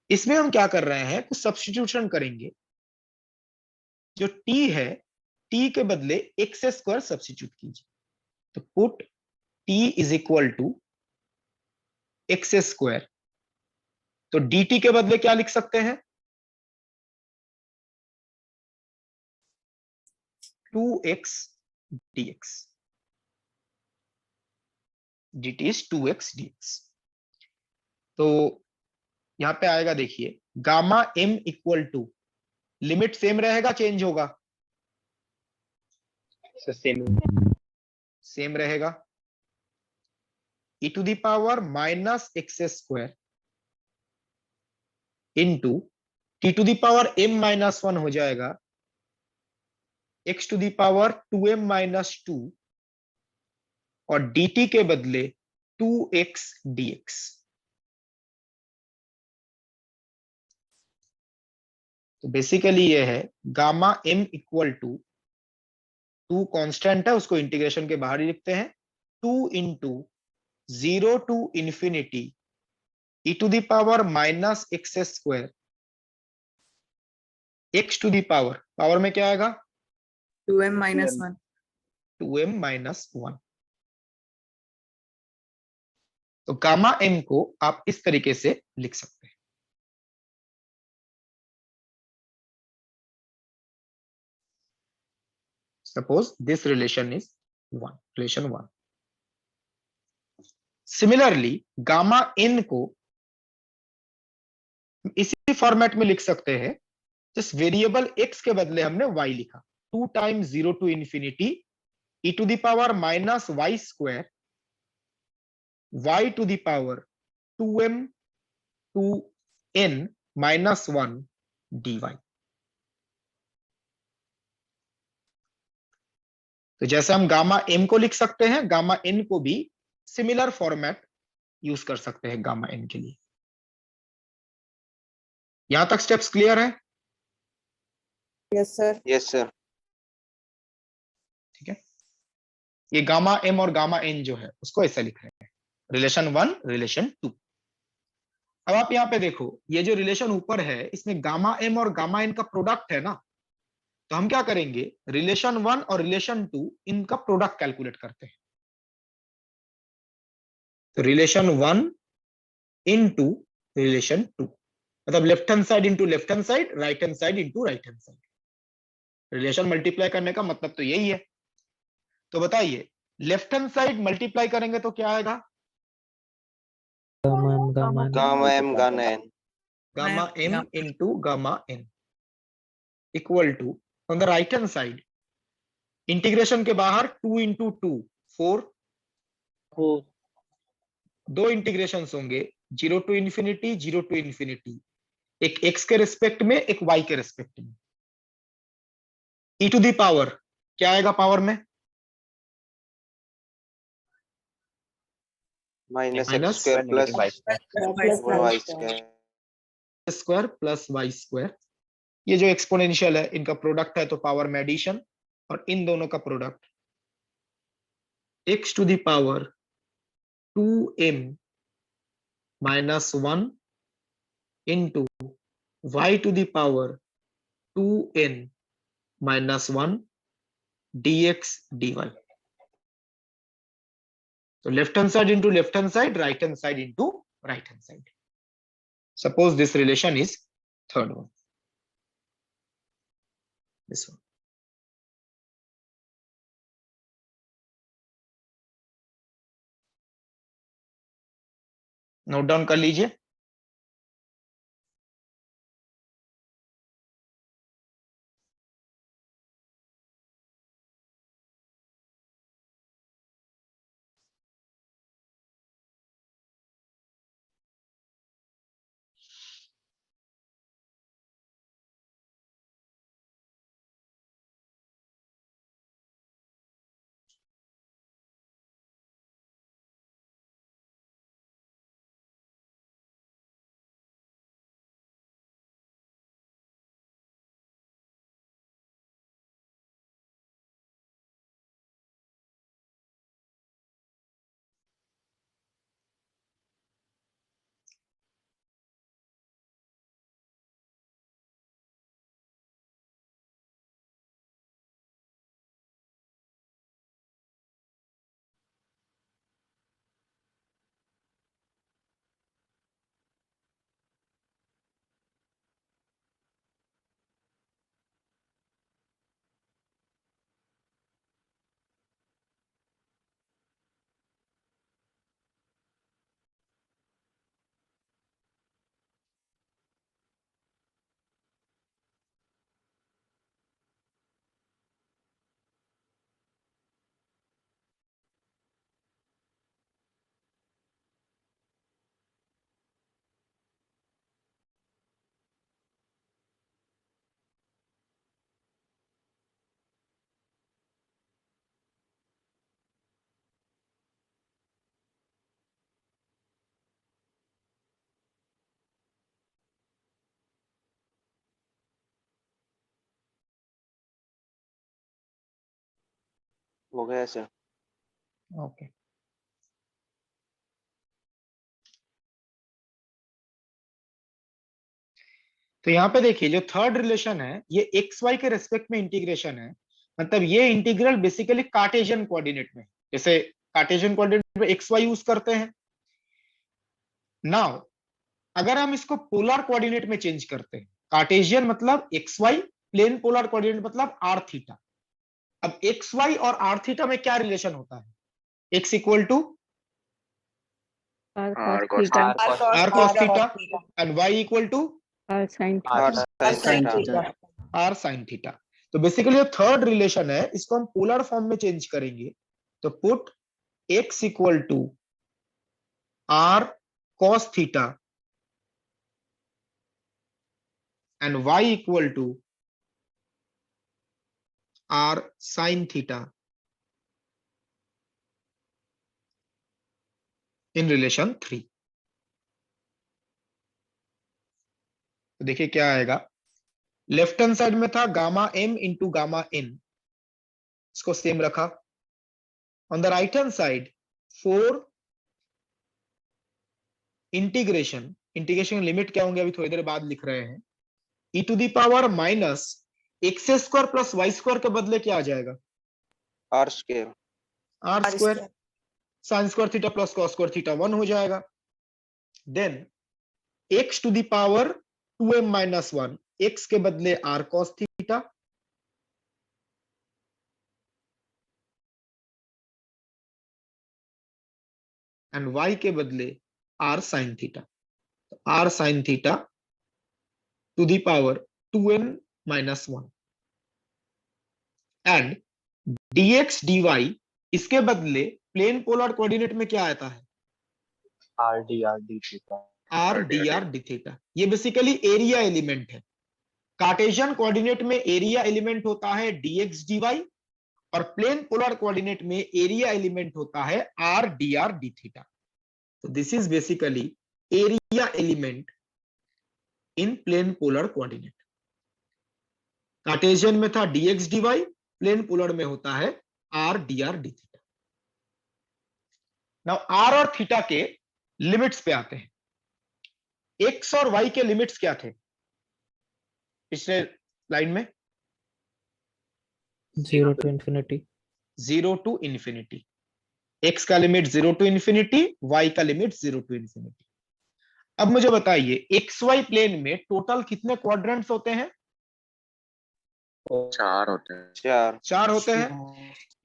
इसमें हम क्या कर रहे हैं, कुछ सब्स्टिट्यूशन करेंगे। जो t है, t के बदले x² सब्स्टिट्यूट कीजिए। तो put t is equal to x²। तो dt के बदले क्या लिख सकते हैं, 2x dx। dt is 2x dx। तो यहां पे आएगा, देखिए gamma m equal to, limit same रहेगा चेंज होगा? सेम रहेगा। e to the power -x² into t to the power m-1 हो जाएगा x to the power 2m-2, और dt के बदले 2x dx। तो बेसिकली ये है gamma m equal to 2 constant है, उसको इंटीग्रेशन के बाहर ही लिखते हैं, 2 into 0 to infinity e to the power -x², x to the power में क्या आएगा, 2m-1। 2m-1। तो गामा m को आप इस तरीके से लिख सकते हैं। Suppose this relation is 1, relation 1. Similarly, gamma n को इसी फॉर्मेट में लिख सकते हैं, जिस वेरिएबल x के बदले हमने y लिखा, 2 times 0 to infinity e to the power -y² y to the power 2m to n-1 dy। तो जैसे हम गामा m को लिख सकते हैं, गामा n को भी सिमिलर फॉर्मेट यूज कर सकते हैं गामा n के लिए। यहां तक स्टेप्स क्लियर है? Yes sir. Yes sir. ठीक है, ये गामा m और गामा n जो है उसको ऐसे लिख रहे हैं, रिलेशन 1, रिलेशन 2। अब आप यहां पे देखो, ये जो रिलेशन ऊपर है इसमें गामा m और गामा n का प्रोडक्ट है ना, तो हम क्या करेंगे, रिलेशन 1 और रिलेशन 2 इनका प्रोडक्ट कैलकुलेट करते हैं। तो रिलेशन 1 इनटू रिलेशन 2, मतलब left hand side into left hand side, right hand side into right hand side. Relation multiply करने का मतलब तो यही है। तो बताइए लेफ्ट हैंड साइड मल्टीप्लाई करेंगे तो क्या आएगा? Gamma m gamma n gamma m into gamma n equal to on the right hand side integration के बाहर 2 इंटू 2 4, 2 इंटीग्रेशन होंगे 0 टू इंफिनिटी 0 टू इंफिनिटी, एक x के रिस्पेक्ट में एक y के रिस्पेक्ट में। e टू दी पावर क्या आएगा पावर में? Minus Minus x square plus y square plus y square. ये जो एक्सपोनेंशियल है इनका प्रोडक्ट है तो पावर में एडिशन, और इन दोनों का product x to the power 2m minus 1 into y to the power 2n minus 1 dx dy। तो left hand side into left hand side, right hand side into right hand side. Suppose this relation is third one, this one. Note down कर लीजिए। हो गया sir. Okay तो यहाँ पे देखिए जो थर्ड रिलेशन है ये एक्स वाई के रेस्पेक्ट में इंटीग्रेशन है, मतलब ये इंटीग्रल बेसिकली कार्टेशियन कोऑर्डिनेट में, जैसे कार्टेशियन कोऑर्डिनेट में एक्स वाई यूज करते हैं। नाउ अगर हम इसको पोलर कोऑर्डिनेट में चेंज करते हैं, कार्टेशियन मतलब x y, plane polar coordinate मतलब आर थीटा। अब एक्स वाई और आर थीटा में क्या रिलेशन होता है? X equal to r cos theta and y equal to r sin r sine theta. तो बेसिकली थर्ड रिलेशन है, इसको हम पोलर फॉर्म में चेंज करेंगे तो put x equal to r cos theta and y equal to r sine theta in relation 3। तो देखिए क्या आएगा, लेफ्ट हैंड साइड में था gamma m into gamma n, इसको सेम रखा। On the right hand side 4 integration limit क्या होंगे अभी थोड़ी देर बाद लिख रहे हैं, e to the power minus x square plus y square के बदले क्या आ जाएगा? R square r square. Sine square theta plus cos square theta 1 हो जाएगा। Then x to the power 2m minus 1, x के बदले r cos theta, and y के बदले r sin theta, r sin theta to the power 2n minus 1, and dx dy इसके बदले plane polar coordinate में क्या आता है? R d theta. R d r d theta. ये बेसिकली एरिया एलिमेंट है। कार्टेशियन कोऑर्डिनेट में एरिया एलिमेंट होता है dx dy, और प्लेन पोलर कोऑर्डिनेट में एरिया एलिमेंट होता है आर डी थीटा। तो this is basically area element in plane polar coordinate. Cartesian में था dx dy, प्लेन पोलर में होता है r d theta. Now r और थीटा के लिमिट्स पे आते हैं। एक्स और वाई के लिमिट्स क्या थे पिछले लाइन में? 0 to infinity। 0 to infinity। X का लिमिट 0 to infinity, वाई का लिमिट 0 to infinity। अब मुझे बताइए एक्स वाई प्लेन में टोटल कितने क्वाड्रेंट्स होते हैं? 4 होते हैं। 4 होते हैं।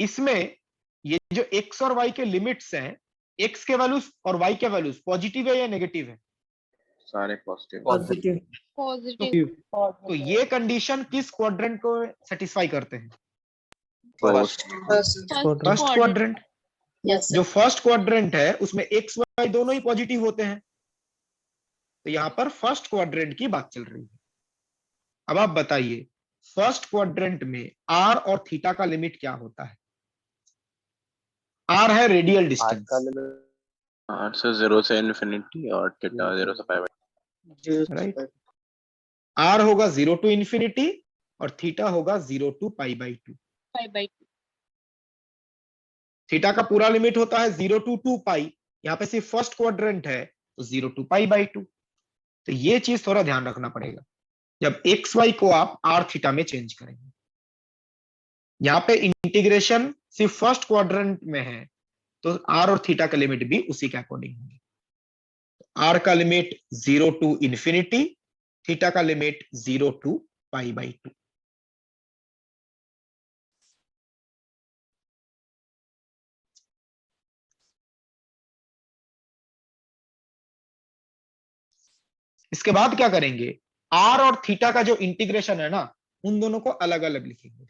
इसमें ये जो एक्स और वाई के लिमिट्स हैं, एक्स के वैल्यूज और वाई के वैल्यूज पॉजिटिव है या नेगेटिव है? सारे पॉजिटिव। पॉजिटिव। तो ये कंडीशन किस क्वाड्रेंट को सेटिस्फाई करते हैं? First first quadrant. जो फर्स्ट क्वाड्रेंट है उसमें एक्स वाई दोनों ही पॉजिटिव होते हैं, तो यहां पर फर्स्ट क्वाड्रेंट की बात चल रही है। अब आप बताइए फर्स्ट क्वाड्रेंट में आर और थीटा का लिमिट क्या होता है? आर है रेडियल डिस्टेंस, आर से 0 से इन्फिनिटी और थीटा 0 से पाई बाई। राइट। आर होगा 0 टू इन्फिनिटी और थीटा होगा 0 टू पाई बाई 2। थीटा का पूरा लिमिट होता है 0 टू 2 पाई, यहाँ पे सिर्फ फर्स्ट क्वाड्रेंट है तो 0 टू पाई बाई 2। तो ये चीज थोड़ा ध्यान रखना पड़ेगा जब एक्स वाई को आप आर थीटा में चेंज करेंगे। यहाँ पे इंटीग्रेशन सिर्फ फर्स्ट क्वाड्रेंट में है तो आर और थीटा का लिमिट भी उसी के अकॉर्डिंग होंगे। आर का लिमिट 0 टू इन्फिनिटी, थीटा का लिमिट 0 टू पाई बाई 2। इसके बाद क्या करेंगे? आर और थीटा का जो इंटीग्रेशन है ना, उन दोनों को अलग अलग लिखेंगे।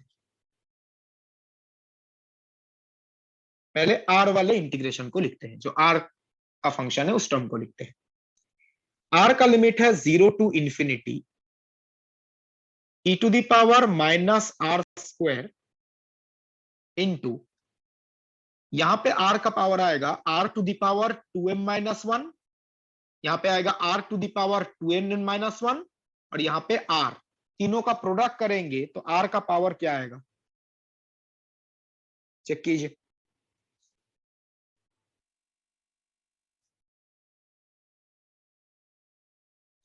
पहले आर वाले इंटीग्रेशन को लिखते हैं, जो आर का फंक्शन है उस टर्म को लिखते हैं। आर का लिमिट है 0 to infinity e to the power minus r square into, यहां पे आर का पावर आएगा r to the power 2m minus 1, यहां पे आएगा r to the power 2n minus 1, और यहां पे r, तीनों का प्रोडक्ट करेंगे तो r का पावर क्या आएगा? चेक कीजिए।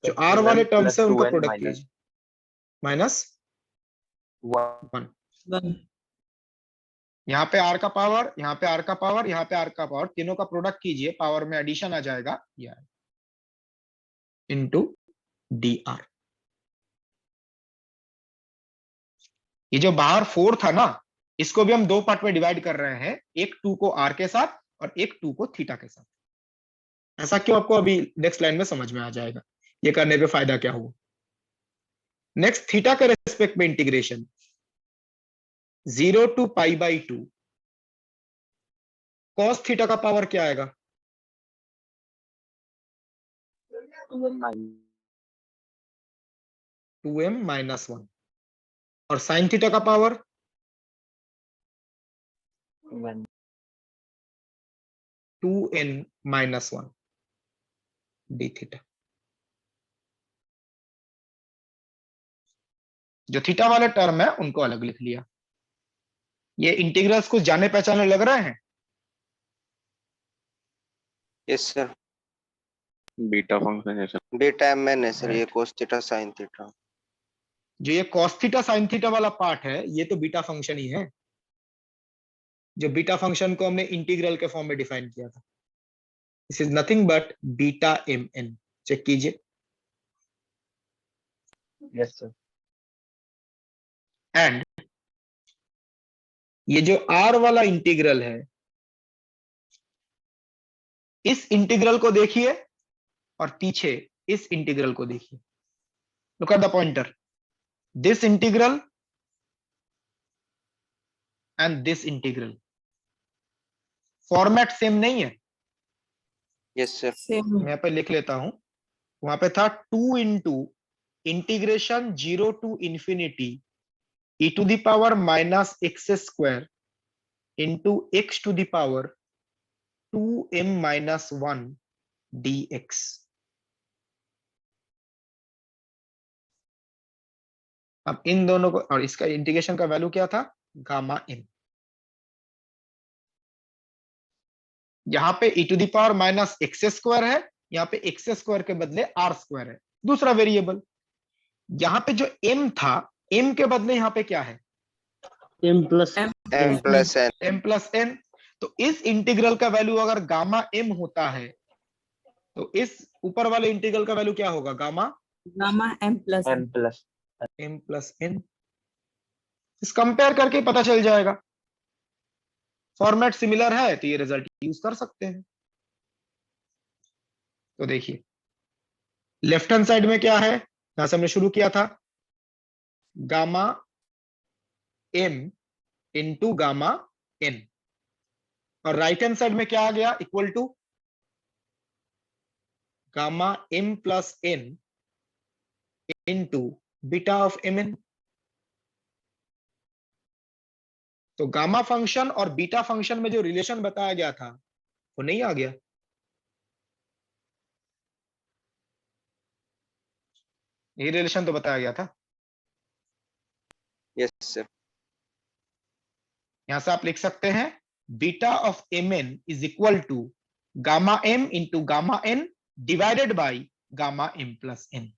जो r वाले टर्म्स है उनका प्रोडक्ट कीजिए। माइनस 1। यहाँ पे r का पावर, यहाँ पे r का पावर, यहाँ पे r का पावर, तीनों का प्रोडक्ट कीजिए, पावर में एडिशन आ जाएगा, ये इंटू dr। ये जो बाहर 4 था ना, इसको भी हम 2 पार्ट में डिवाइड कर रहे हैं, एक 2 को r के साथ और एक 2 को थीटा के साथ। ऐसा क्यों? आपको अभी नेक्स्ट लाइन में समझ में आ जाएगा ये करने पे फायदा क्या हुआ। नेक्स्ट थीटा के रेस्पेक्ट में integration 0 to pi by 2, cos theta का पावर क्या आएगा? 2m माइनस 1, और साइन थीटा का power 2n minus 1 d theta. जो थीटा वाले टर्म है उनको अलग लिख लिया। ये इंटीग्रल्स कुछ जाने पहचाने लग रहे हैं? Yes sir. बीटा फंक्शन है सर। बीटा mn है सर, ये cos थीटा sin थीटा। जो ये cos थीटा sin थीटा वाला पार्ट है ये तो बीटा फंक्शन ही है। जो बीटा फंक्शन को हमने इंटीग्रल के फॉर्म में डिफाइन किया था। This is nothing but beta M N. Check कीजिए। Yes sir. एंड ये जो आर वाला इंटीग्रल है, इस इंटीग्रल को देखिए और पीछे इस इंटीग्रल को देखिए। Look at the pointer, this integral and this integral, format same नहीं है। Yes sir. सेम मैं यहाँ पे लिख लेता हूं, वहां पे था 2 into integration 0 to infinity e to the power minus x square into x to the power 2m minus 1 dx। अब इन दोनों को, और इसका इंटीग्रेशन का वैल्यू क्या था, गामा m। यहां पे e to the power minus x square है, यहाँ पे एक्स स्क्वायर के बदले आर स्क्वायर है, दूसरा वेरिएबल। यहाँ पे जो m था, m के बदले यहाँ पे क्या है, m plus m plus n। m plus n। तो इस इंटीग्रल का वैल्यू अगर गामा m होता है, तो इस ऊपर वाले इंटीग्रल का वैल्यू क्या होगा, gamma gamma m plus n plus m plus n। इस कंपेयर करके पता चल जाएगा। फॉर्मेट सिमिलर है तो ये रिजल्ट यूज कर सकते हैं। तो देखिए लेफ्ट हैंड साइड में क्या है, यहां से हमने शुरू किया था, gamma m into gamma n, और राइट हैंड साइड में क्या आ गया, equal to gamma m plus n into beta of mn। तो गामा फंक्शन और बीटा फंक्शन में जो रिलेशन बताया गया था वो नहीं आ गया। ये रिलेशन तो बताया गया था। Yes sir. यहां से आप लिख सकते हैं beta of mn is equal to gamma m into gamma n divided by gamma m plus n।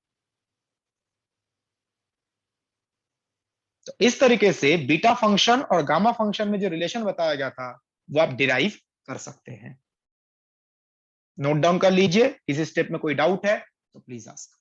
तो इस तरीके से बीटा फंक्शन और गामा फंक्शन में जो रिलेशन बताया गया था वो आप डिराइव कर सकते हैं। नोट डाउन कर लीजिए। इस स्टेप में कोई डाउट है तो please ask.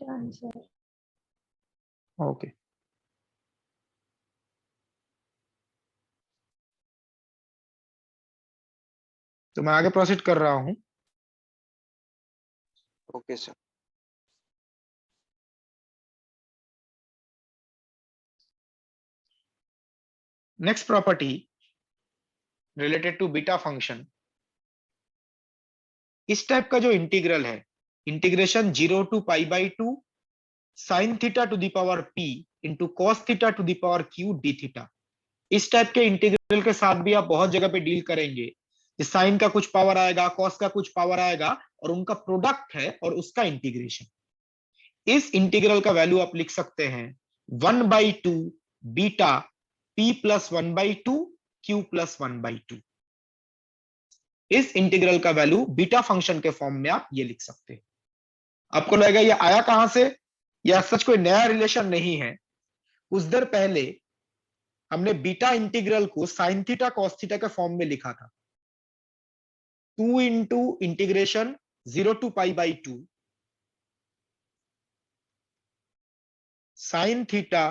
Done sir. Okay तो मैं आगे प्रोसीड कर रहा हूं। Okay sir. Next property related to beta function, इस टाइप का जो इंटीग्रल है, integration 0 to pi by 2 sine theta to the power p into cos theta to the power q d theta. इस टाइप के integral के साथ भी आप बहुत जगह पे डील करेंगे। साइन का कुछ पावर आएगा, कॉस का कुछ पावर आएगा, और उनका प्रोडक्ट है और उसका इंटीग्रेशन। इस इंटीग्रल का वैल्यू आप लिख सकते हैं 1/2 beta p plus 1/2 q plus 1/2। इस इंटीग्रल का वैल्यू बीटा फंक्शन के फॉर्म में आप ये लिख सकते हैं। आपको लगेगा ये आया कहां से, या सच कोई नया रिलेशन नहीं है, कुछ देर पहले हमने बीटा इंटीग्रल को साइन थीटा कॉस थीटा के फॉर्म में लिखा था, 2 into integration 0 to pi by 2 sine theta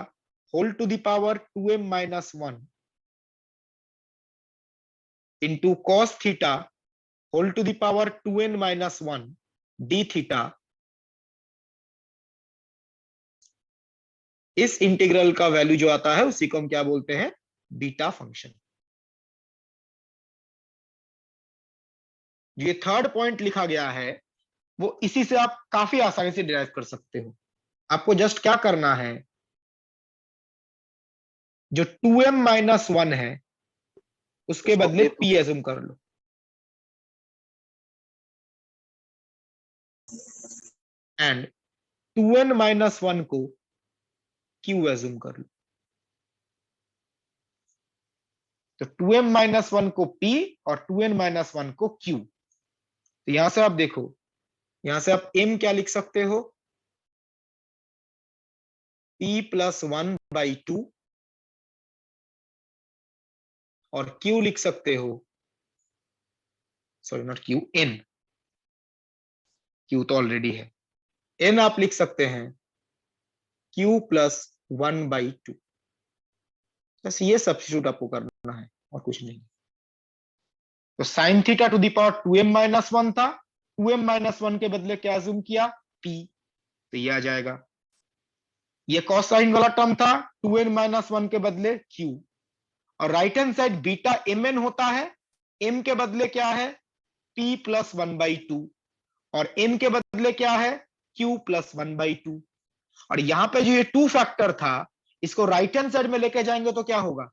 whole to the power 2m minus 1 into cos theta whole to the power 2n minus 1 d theta. इस integral का value जो आता है उसी को हम क्या बोलते हैं, बीटा फंक्शन। ये थर्ड पॉइंट लिखा गया है वो इसी से आप काफी आसानी से डिराइव कर सकते हो। आपको जस्ट क्या करना है, जो 2m माइनस 1 है उसके बदले p एज्यूम कर लो, एंड 2n माइनस 1 को q एज्यूम कर लो। तो 2m माइनस 1 को p और 2n माइनस 1 को q। तो यहां से आप देखो, यहां से आप m क्या लिख सकते हो, p प्लस 1 बाई 2 और q लिख सकते हो, sorry not q, n, q तो ऑलरेडी है, n आप लिख सकते हैं q प्लस 1 बाई 2। बस ये सब्स्टिट्यूट आपको करना है और कुछ नहीं। तो sign theta to the power 2m minus 1 था, 2m माइनस 1 के बदले क्या अज्यूम किया, p, तो ये आ जाएगा। ये कॉस साइन वाला टर्म था, 2n माइनस 1 के बदले q, और right hand side beta mn होता है, m के बदले क्या है, p प्लस 1 बाई 2, और n के बदले क्या है, q प्लस 1 बाई 2। और यहां पे जो ये 2 फैक्टर था इसको राइट हैंड साइड में लेके जाएंगे तो क्या होगा,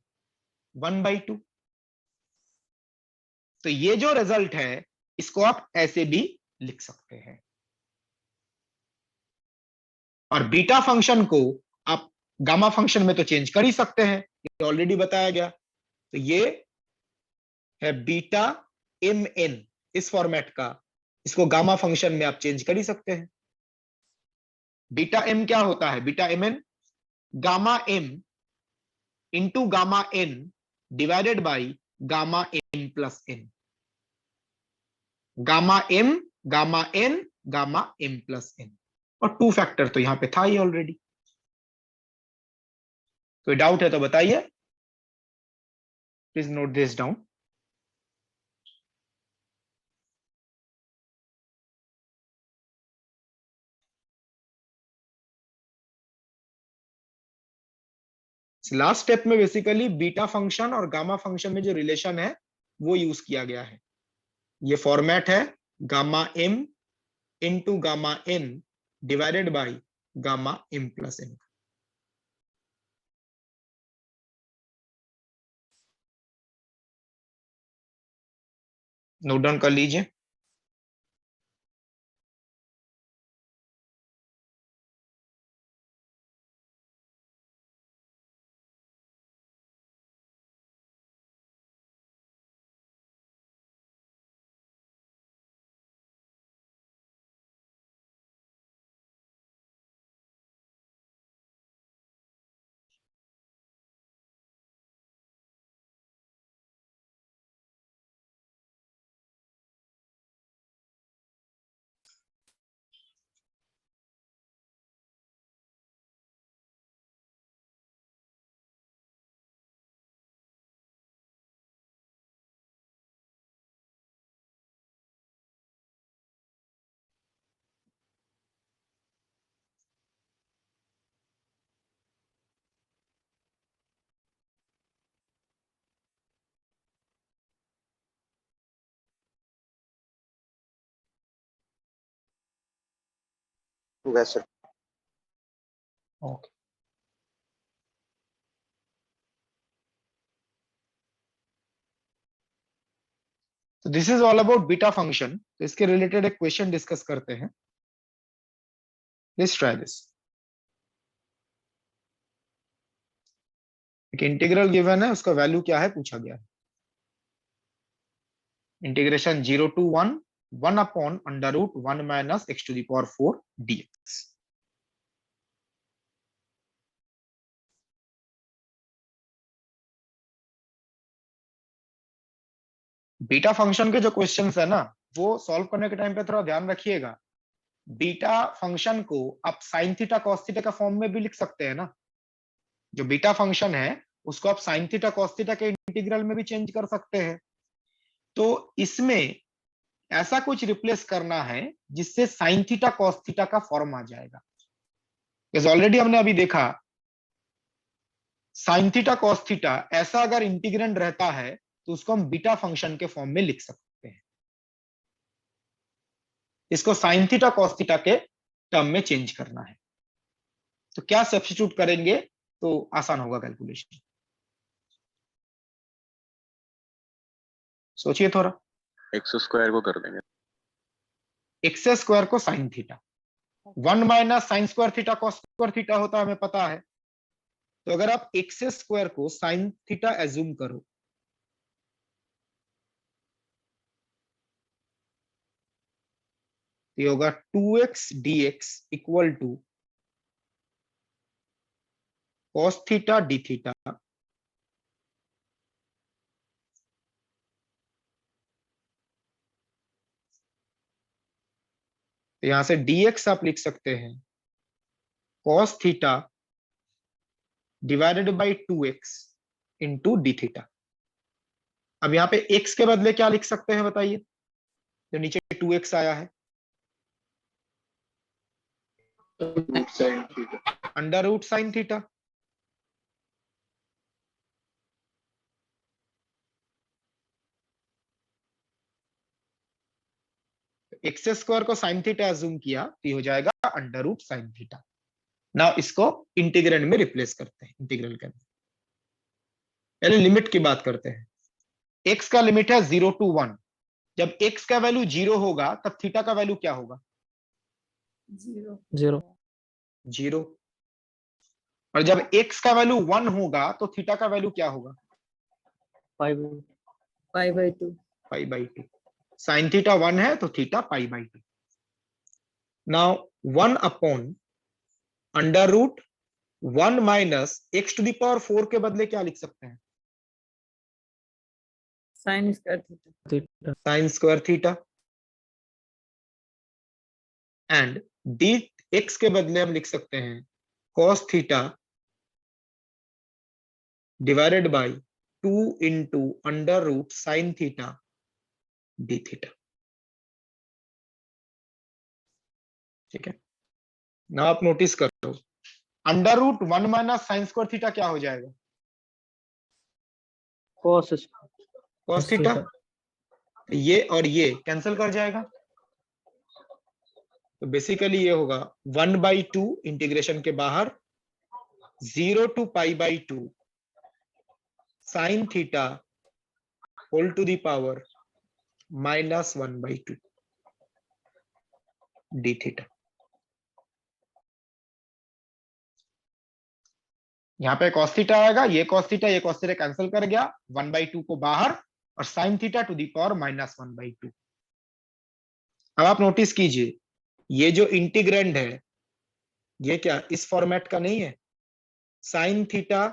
1 बाई 2। तो ये जो रिजल्ट है इसको आप ऐसे भी लिख सकते हैं। और बीटा फंक्शन को आप गामा फंक्शन में तो चेंज कर ही सकते हैं, ये ऑलरेडी बताया गया। तो ये है बीटा एम एन, इस फॉर्मेट का, इसको गामा फंक्शन में आप चेंज कर ही सकते हैं। बीटा एम क्या होता है, beta M n gamma m into gamma n divided by gamma m plus n, gamma m gamma n gamma m plus n, और 2 फैक्टर तो यहां पे था ही ऑलरेडी। कोई डाउट है तो बताइए, please note this down. Last step में बेसिकली बीटा फंक्शन और गामा फंक्शन में जो रिलेशन है वो यूज किया गया है। ये फॉर्मेट है gamma m into gamma n divided by gamma m plus n. Note down कर लीजिए। वैसे ओके, तो this is all about beta function. तो इसके रिलेटेड एक क्वेश्चन डिस्कस करते हैं। Let's try this. एक इंटीग्रल गिवन है, उसका वैल्यू क्या है पूछा गया है। Integration 0 to 1 upon under root 1 minus x to the power 4 dx। Beta function के जो क्वेश्चंस है ना, वो सॉल्व करने के टाइम पे थोड़ा ध्यान रखिएगा, बीटा फंक्शन को आप साइन थीटा कॉस थीटा का फॉर्म में भी लिख सकते हैं ना। जो बीटा फंक्शन है उसको आप साइन थीटा कॉस थीटा के इंटीग्रल में भी चेंज कर सकते हैं। तो इसमें ऐसा कुछ रिप्लेस करना है जिससे साइन थीटा कॉस थीटा का फॉर्म आ जाएगा। जैसे ऑलरेडी हमने अभी देखा, साइन थीटा कॉस थीटा ऐसा अगर इंटीग्रेंड रहता है तो उसको हम बीटा फंक्शन के फॉर्म में लिख सकते हैं। इसको साइन थीटा कॉस थीटा के टर्म में चेंज करना है। तो क्या सब्स्टिट्यूट करेंगे तो आसान होगा कैलकुलेशन, सोचिए थोड़ा। एक्स स्क्वायर को कर देंगे, एक्स स्क्वायर को sine theta, 1 minus sine square theta cos square theta होता है, हमें पता है। तो अगर आप एक्स स्क्वायर को साइन थीटा एज्यूम करो, ये होगा 2x dx equal to cos theta d theta तो यहां से dx आप लिख सकते हैं cos theta divided by 2x into d theta. अब यहाँ पे x के बदले क्या लिख सकते हैं बताइए, जो नीचे 2x आया है, under root sine theta. X square को साइन थीटा एज्यूम किया तो ये हो जाएगा अंडर रूट साइन थीटा। ना इसको इंटीग्रेंड में रिप्लेस करते हैं, इंटीग्रल के अंदर पहले लिमिट की बात करते हैं। x का लिमिट है 0 to 1, जब x का वैल्यू 0 होगा तब थीटा का वैल्यू क्या होगा? 0। और जब x का वैल्यू 1 होगा तो थीटा का वैल्यू क्या होगा? π/2। साइन थीटा 1 है तो theta π/2। Now 1 upon under root 1 minus x to the power 4 के बदले क्या लिख सकते हैं? Sine square theta. And dx के बदले हम लिख सकते हैं cos theta divided by 2 into under root sine theta d theta. ठीक है, ना आप नोटिस करो, under root 1 minus sine square theta क्या हो जाएगा? cos theta. ये और ये कैंसिल कर जाएगा, तो बेसिकली ये होगा 1/2 इंटीग्रेशन के बाहर 0 to π/2 sine theta whole to the power -1/2 d theta. यहाँ पे cos थीटा आएगा, ये cos थीटा कैंसिल कर गया, 1/2 को बाहर और sine theta to the power -1/2। अब आप नोटिस कीजिए, ये जो इंटीग्रेंड है ये क्या इस फॉर्मेट का नहीं है? Sine theta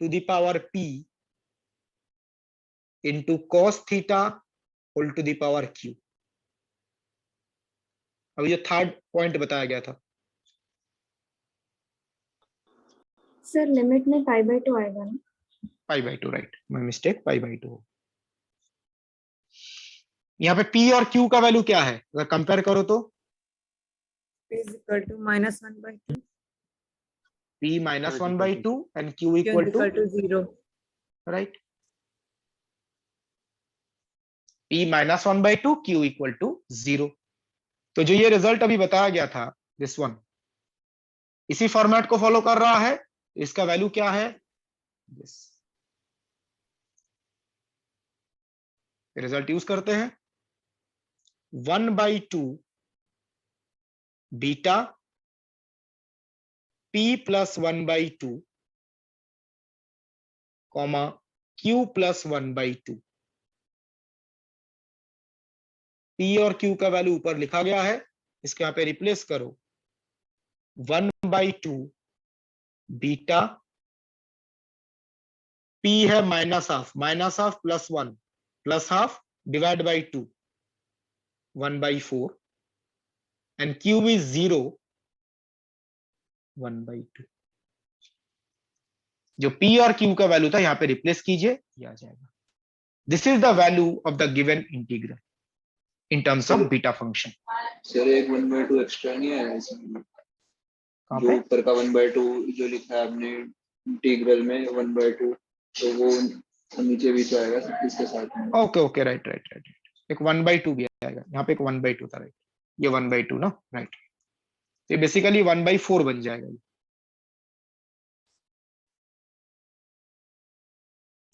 to the power p into cos theta whole to the power q। अब ये थर्ड पॉइंट बताया गया था सर लिमिट में π/2 आएगा ना? π/2, राइट, माय मिस्टेक, π/2। यहाँ पे p और q का वैल्यू क्या है अगर कंपेयर करो तो? p is equal to -1/2 p -1/2 and q equal to 0, right, p -1/2 q equal to 0। तो जो ये रिजल्ट अभी बताया गया था दिस वन, इसी फॉर्मेट को फॉलो कर रहा है। इसका वैल्यू क्या है? दिस रिजल्ट यूज करते हैं, 1/2 beta p + 1/2 comma q + 1/2। p और q का वैल्यू ऊपर लिखा गया है, इसके यहाँ पे रिप्लेस करो, 1/2 बीटा, p है -12 -12 +1 +12 divide by 2, 1/4, and q is 0, 1/2. जो p और q का वैल्यू था यहाँ पे रिप्लेस कीजिए, ये आ जाएगा. This is the value of the given integral in terms of beta function. Sir एक 1/2 एक्स्ट्रा नहीं आया इसमें? कहाँ जो पे? ऊपर का 1/2 जो लिखा है आपने इंटीग्रल में 1/2, तो वो नीचे भी तो आएगा सब इसके साथ में. Okay okay, right right right. एक 1/2 भी आएगा, यहाँ पे एक 1/2 था, राइट. ये 1/2 ना, राइट. ये बेसिकली 1/4 बन जाएगा.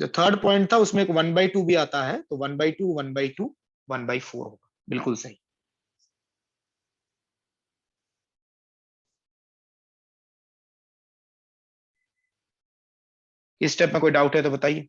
जो थर्ड पॉइंट था उसमें एक 1/2 भी आता है, तो 1/2 1/2 1/4 होगा. बिल्कुल सही. इस स्टेप में कोई डाउट है तो बताइए.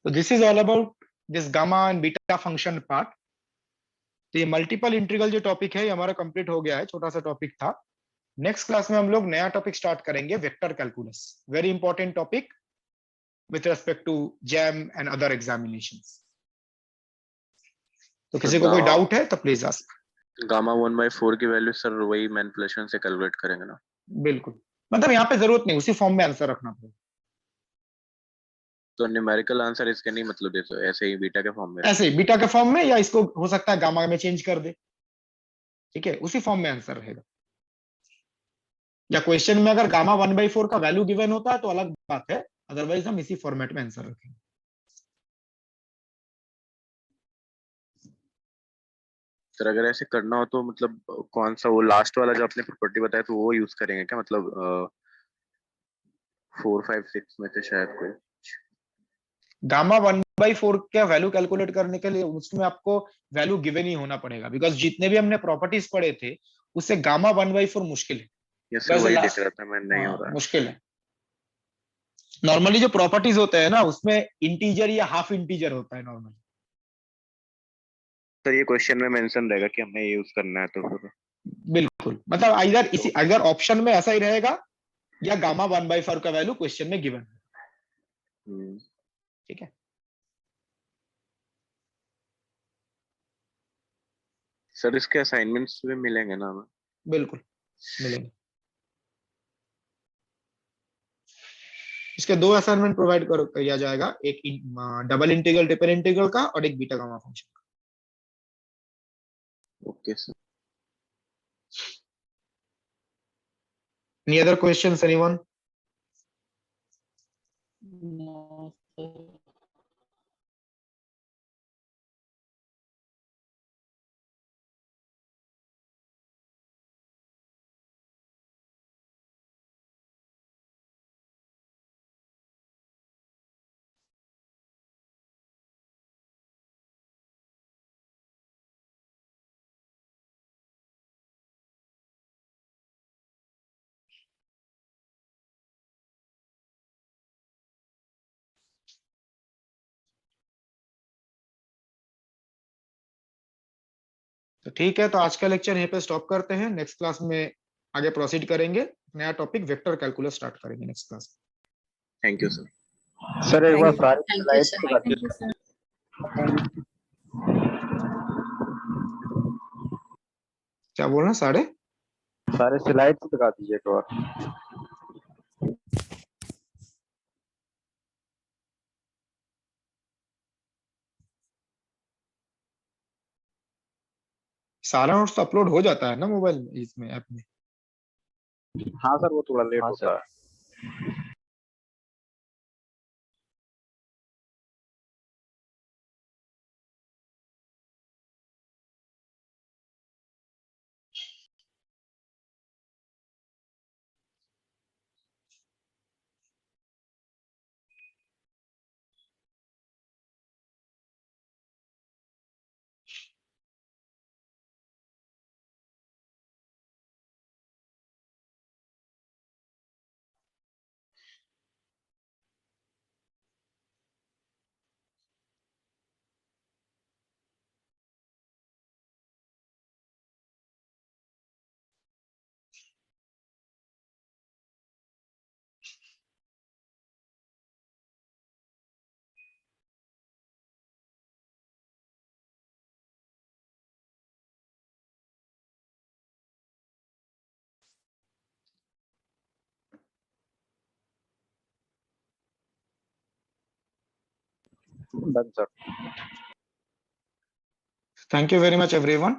तो this is all about this gamma and beta function part. तो ये मल्टीपल इंटीग्रल जो टॉपिक है ये हमारा कंप्लीट हो गया है, छोटा सा टॉपिक था. नेक्स्ट क्लास में हम लोग नया टॉपिक स्टार्ट करेंगे, vector calculus. Very important topic with respect to JAM and other examinations. तो किसी को कोई डाउट है तो प्लीज आस्क. गामा 1/4 की वैल्यू सर वही मैनिपुलेशन से कैलकुलेट करेंगे ना? बिल्कुल, मतलब यहाँ पे जरूरत नहीं, उसी फॉर्म में आंसर रखना पड़ेगा. तो न्यूमेरिकल आंसर इसके नहीं मतलब दे तो ऐसे ही बीटा के फॉर्म में? ऐसे ही बीटा के फॉर्म में, या इसको हो सकता है गामा में चेंज कर दे. ठीक है, उसी फॉर्म में आंसर रहेगा. या क्वेश्चन में अगर गामा 1/4 का वैल्यू गिवन होता है तो अलग बात है, अदरवाइज हम इसी फॉर्मेट में आंसर रखेंगे. सर अगर ऐसे करना हो तो मतलब कौन सा वो लास्ट वाला जो आपने प्रॉपर्टी बताया तो वो यूज करेंगे क्या? मतलब 4 5 6 में से शायद कोई गामा 1/4 का वैल्यू कैलकुलेट करने के लिए उसमें आपको वैल्यू गिवन ही होना पड़ेगा, बिकॉज जितने भी हमने प्रॉपर्टीज पढ़े थे उससे गामा 1/4 मुश्किल है. यस सर, वही देख रहा था मैं, नहीं हो रहा है. मुश्किल है. नॉर्मली जो प्रॉपर्टीज होते हैं ना उसमें इंटीजर या हाफ इंटीजर होता है नॉर्मली. सर ये क्वेश्चन में मेंशन रहेगा कि हमें यूज करना है तो फिर बिल्कुल, मतलब इधर इसी अगर ऑप्शन में ऐसा ही रहेगा या गामा 1/4 का वैल्यू क्वेश्चन में गिवन. ठीक है. सर इसके असाइनमेंट्स भी मिलेंगे ना हमें? बिल्कुल मिलेंगे. इसके दो असाइनमेंट प्रोवाइड किया जाएगा, एक डबल इंटीग्रल ट्रिपल इंटीग्रल का और एक बीटा गामा फंक्शन का. Okay sir. Any other questions, anyone? No, sir. तो ठीक है, तो आज का लेक्चर यहीं पे स्टॉप करते हैं. नेक्स्ट क्लास में आगे प्रोसीड करेंगे, नया टॉपिक वेक्टर कैलकुलस स्टार्ट करेंगे next class. Thank you sir. Sir एक बार सारी Thank you, स्लाइड्स sir. दिखा Thank you, दीजिए. sir. क्या बोलना? सारे स्लाइड्स दिखा दीजिए एक बार. सारा नोट्स अपलोड हो जाता है ना मोबाइल में, इसमें ऐप में? हाँ सर, वो थोड़ा लेट होता है. Done sir. Thank you very much, everyone.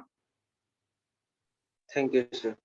Thank you, sir.